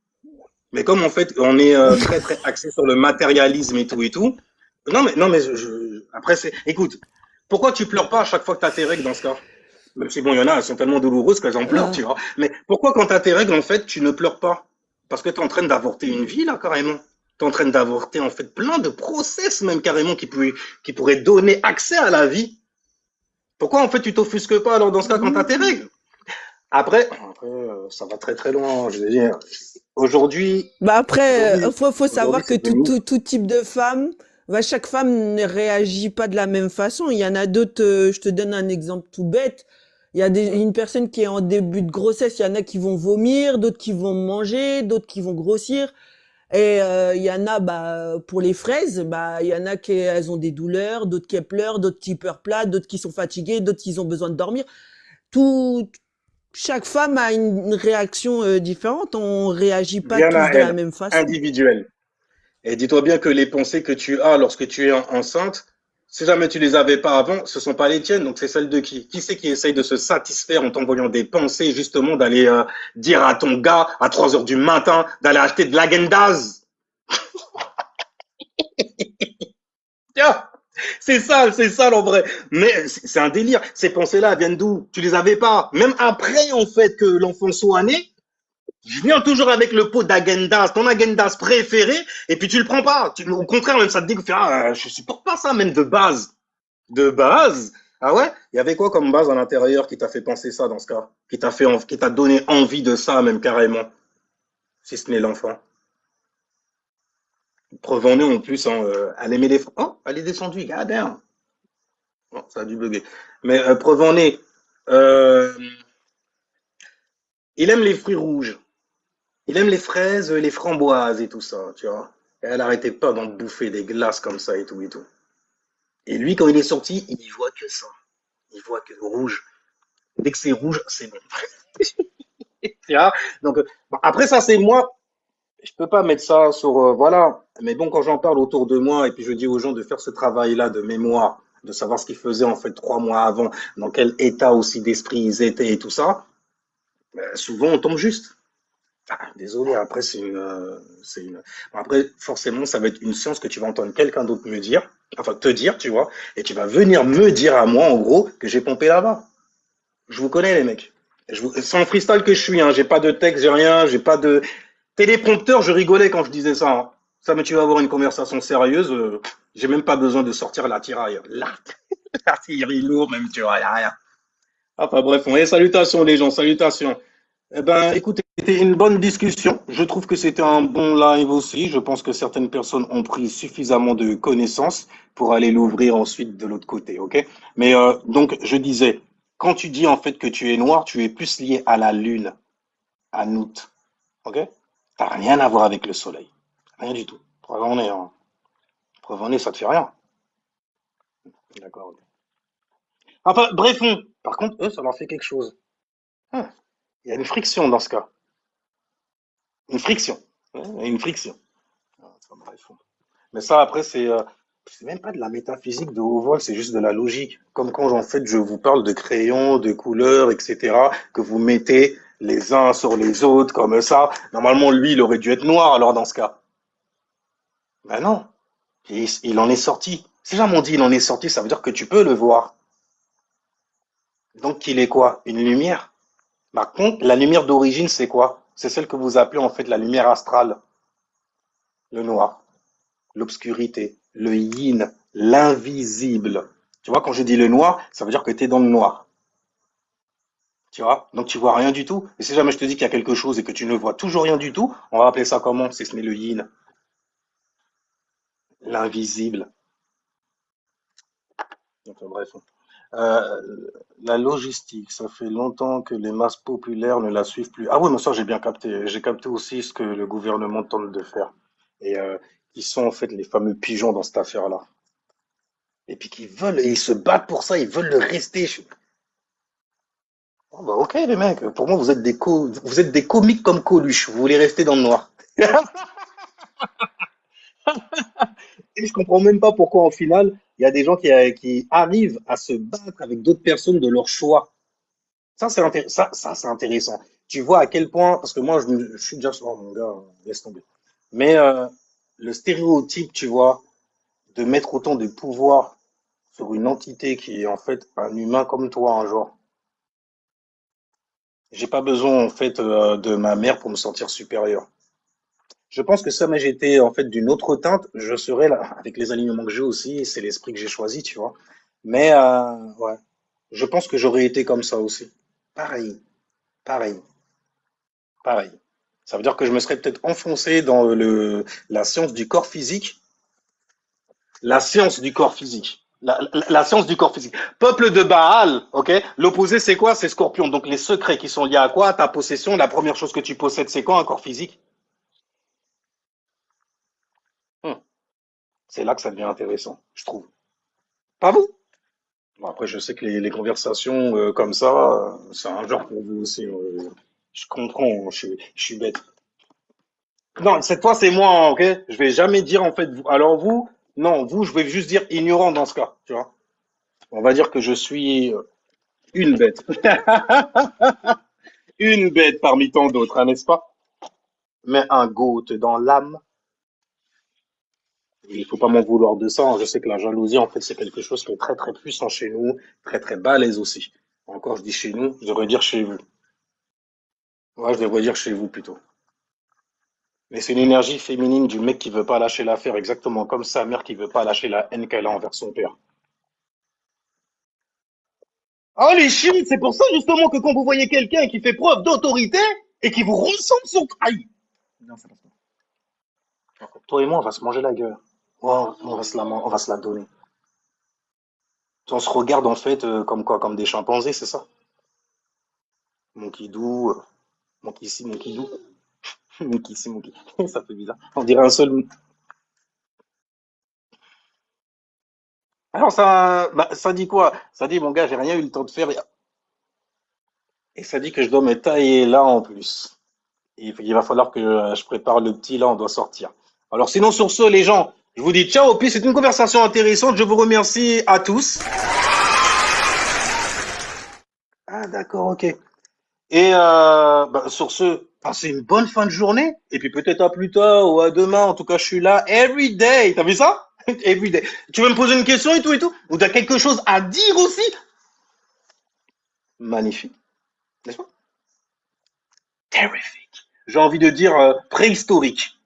Mais comme en fait on est très très axé sur le matérialisme et tout. Non mais après c'est. Écoute, pourquoi tu pleures pas à chaque fois que tu as tes règles dans ce cas? Même si bon, il y en a, elles sont tellement douloureuses qu'elles en pleurent, Euh, tu vois. Mais pourquoi quand t'as tes règles, en fait, tu ne pleures pas? Parce que t'es en train d'avorter une vie, là, carrément. T'es en train d'avorter, en fait, plein de process, même carrément, qui pourraient donner accès à la vie. Pourquoi, en fait, tu t'offusques pas, alors, dans ce cas, quand t'as tes mhm. règles? Après, ça va très très loin, je veux dire. Aujourd'hui, Bah après, aujourd'hui, faut aujourd'hui, savoir que c'est devenu ouf. tout type de femme, bah chaque femme ne réagit pas de la même façon. Il y en a d'autres, je te donne un exemple tout bête. Il y a une personne qui est en début de grossesse, il y en a qui vont vomir, d'autres qui vont manger, d'autres qui vont grossir. Et il y en a, bah, pour les fraises, bah, il y en a qui elles ont des douleurs, d'autres qui pleurent, d'autres qui pleurent plat, d'autres qui sont fatiguées, d'autres qui ont besoin de dormir. Tout, chaque femme a une réaction différente. On réagit pas Bien tous à de la elle, même façon. individuelle. Et dis-toi bien que les pensées que tu as lorsque tu es enceinte, si jamais tu les avais pas avant, ce sont pas les tiennes, donc c'est celles de qui? Qui c'est qui essaye de se satisfaire en t'envoyant des pensées, justement, d'aller dire à ton gars à 3 heures du matin d'aller acheter de l'Agendaz? Tiens, c'est ça en vrai. Mais c'est un délire. Ces pensées-là viennent d'où? Tu les avais pas. Même après, en fait, que l'enfant soit né, je viens toujours avec le pot d'agendas, ton agendas préféré, et puis tu le prends pas. Au contraire, même ça te dit que je supporte pas ça, même de base. De base? Ah ouais? Il y avait quoi comme base à l'intérieur qui t'a fait penser ça dans ce cas? Qui t'a donné envie de ça, même carrément? Si ce n'est l'enfant. Preuve en est en plus, hein, elle aimait les. Oh, elle est descendue, god damn. Oh, ça a dû bugger. Mais preuve en est, euh, il aime les fruits rouges. Il aime les fraises, les framboises et tout ça, tu vois. Et elle arrêtait pas d'en bouffer des glaces comme ça et tout et tout. Et lui, quand il est sorti, il y voit que ça. Il voit que le rouge. Dès que c'est rouge, c'est bon. Tu vois. Donc, bon, après ça, c'est moi. Je peux pas mettre ça sur, voilà. Mais bon, quand j'en parle autour de moi et puis je dis aux gens de faire ce travail-là de mémoire, de savoir ce qu'ils faisaient en fait 3 mois avant, dans quel état aussi d'esprit ils étaient et tout ça, ben, souvent on tombe juste. Ah, désolé, après c'est une. Bon, après, forcément, ça va être une science que tu vas entendre quelqu'un d'autre me dire, enfin te dire, tu vois, et tu vas venir me dire à moi, en gros, que j'ai pompé là-bas. Je vous connais, les mecs. C'est en freestyle que je suis, hein. J'ai pas de texte, j'ai rien, j'ai pas de téléprompteur. Je rigolais quand je disais ça, hein. Ça, mais tu vas avoir une conversation sérieuse. J'ai même pas besoin de sortir l'attirail. L'artillerie lourde, même, tu vois, y a rien. Enfin bref, salutations les gens, salutations. Eh ben, écoutez, c'était une bonne discussion. Je trouve que c'était un bon live aussi. Je pense que certaines personnes ont pris suffisamment de connaissances pour aller l'ouvrir ensuite de l'autre côté, ok? Mais donc, je disais, quand tu dis en fait que tu es noir, tu es plus lié à la lune, à Nout, ok? T'as rien à voir avec le soleil, rien du tout. Preuve en est, hein. Preuve en est, ça te fait rien. D'accord. Ok. Enfin, bref, par contre, eux, ça leur fait quelque chose. Ah, il y a une friction dans ce cas. Une friction. Une friction. Enfin, bref. Mais ça, après, c'est même pas de la métaphysique de haut vol, c'est juste de la logique. Comme quand, en fait, je vous parle de crayons, de couleurs, etc., que vous mettez les uns sur les autres, comme ça. Normalement, lui, il aurait dû être noir, alors, dans ce cas. Ben non. Il en est sorti. Si jamais on dit il en est sorti, ça veut dire que tu peux le voir. Donc, il est quoi? Une lumière. Par contre, la lumière d'origine, c'est quoi? C'est celle que vous appelez, en fait, la lumière astrale. Le noir. L'obscurité, le yin, l'invisible. Tu vois, quand je dis le noir, ça veut dire que tu es dans le noir. Tu vois? Donc tu vois rien du tout. Et si jamais je te dis qu'il y a quelque chose et que tu ne vois toujours rien du tout, on va appeler ça comment? Si ce n'est le yin, l'invisible. Enfin, bref. La logistique, ça fait longtemps que les masses populaires ne la suivent plus. Ah oui, mais ça j'ai bien capté. J'ai capté aussi ce que le gouvernement tente de faire. Et ils sont en fait les fameux pigeons dans cette affaire-là. Et puis qu'ils veulent, et ils se battent pour ça, ils veulent le rester. Oh, bah, ok les mecs, pour moi vous êtes des comiques comme Coluche, vous voulez rester dans le noir. Et je comprends même pas pourquoi en finale, il y a des gens qui arrivent à se battre avec d'autres personnes de leur choix. Ça, c'est intéressant. Tu vois à quel point, parce que moi je suis déjà, oh mon gars, laisse tomber. Mais le stéréotype, tu vois, de mettre autant de pouvoir sur une entité qui est en fait un humain comme toi, un genre. J'ai pas besoin en fait de ma mère pour me sentir supérieur. Je pense que ça, mais j'étais en fait d'une autre teinte, je serais là, avec les alignements que j'ai aussi, c'est l'esprit que j'ai choisi, tu vois. Mais ouais, je pense que j'aurais été comme ça aussi. Pareil, pareil, pareil. Ça veut dire que je me serais peut-être enfoncé dans la science du corps physique, la science du corps physique. La science du corps physique. Peuple de Baal, ok? L'opposé, c'est quoi? C'est Scorpion. Donc les secrets qui sont liés à quoi? À ta possession. La première chose que tu possèdes, c'est quoi? Un corps physique. Hmm. C'est là que ça devient intéressant, je trouve. Pas vous? Bon, après, je sais que les conversations comme ça, c'est un genre pour vous aussi. Je comprends, je suis bête. Non, cette fois, c'est moi, hein, ok? Je vais jamais dire en fait vous. Alors vous, non, vous, je vais juste dire ignorant dans ce cas, tu vois? On va dire que je suis une bête. Une bête parmi tant d'autres, hein, n'est-ce pas? Mais un goat dans l'âme. Il faut pas m'en vouloir de ça, hein. Je sais que la jalousie, en fait, c'est quelque chose qui est très très puissant chez nous, très très balèze aussi. Encore, je dis chez nous, je devrais dire chez vous. Ouais, je devrais dire chez vous plutôt. Mais c'est une énergie féminine du mec qui veut pas lâcher l'affaire, exactement comme sa mère qui veut pas lâcher la haine qu'elle a envers son père. Oh les chiens, c'est pour ça justement que quand vous voyez quelqu'un qui fait preuve d'autorité et qui vous ressemble son trahi. Non, ça passe pas. Toi et moi, on va se manger la gueule. Oh, on va se la donner. On se regarde en fait comme quoi, comme des chimpanzés, c'est ça? Mon kidou, mon kissi, mon kidou. Mookie, c'est Mookie. Ça fait bizarre. On dirait un seul. Alors ça dit quoi? Ça dit, mon gars, j'ai rien eu le temps de faire. Et ça dit que je dois me tailler là en plus. Il va falloir que je prépare le petit là, on doit sortir. Alors sinon, sur ce, les gens, je vous dis ciao. Puis c'est une conversation intéressante. Je vous remercie à tous. Ah d'accord, ok. Et sur ce, passez une bonne fin de journée. Et puis peut-être à plus tard ou à demain. En tout cas, je suis là every day. T'as vu ça? Every day. Tu veux me poser une question et tout? Ou t'as quelque chose à dire aussi? Magnifique, n'est-ce pas? Terrific. J'ai envie de dire préhistorique.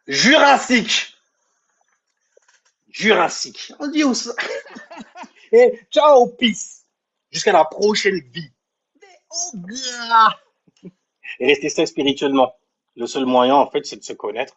Jurassique. Jurassique. On dit où ça? Et ciao, peace. Jusqu'à la prochaine vie. Oh, gars. Et rester sain spirituellement. Le seul moyen, en fait, c'est de se connaître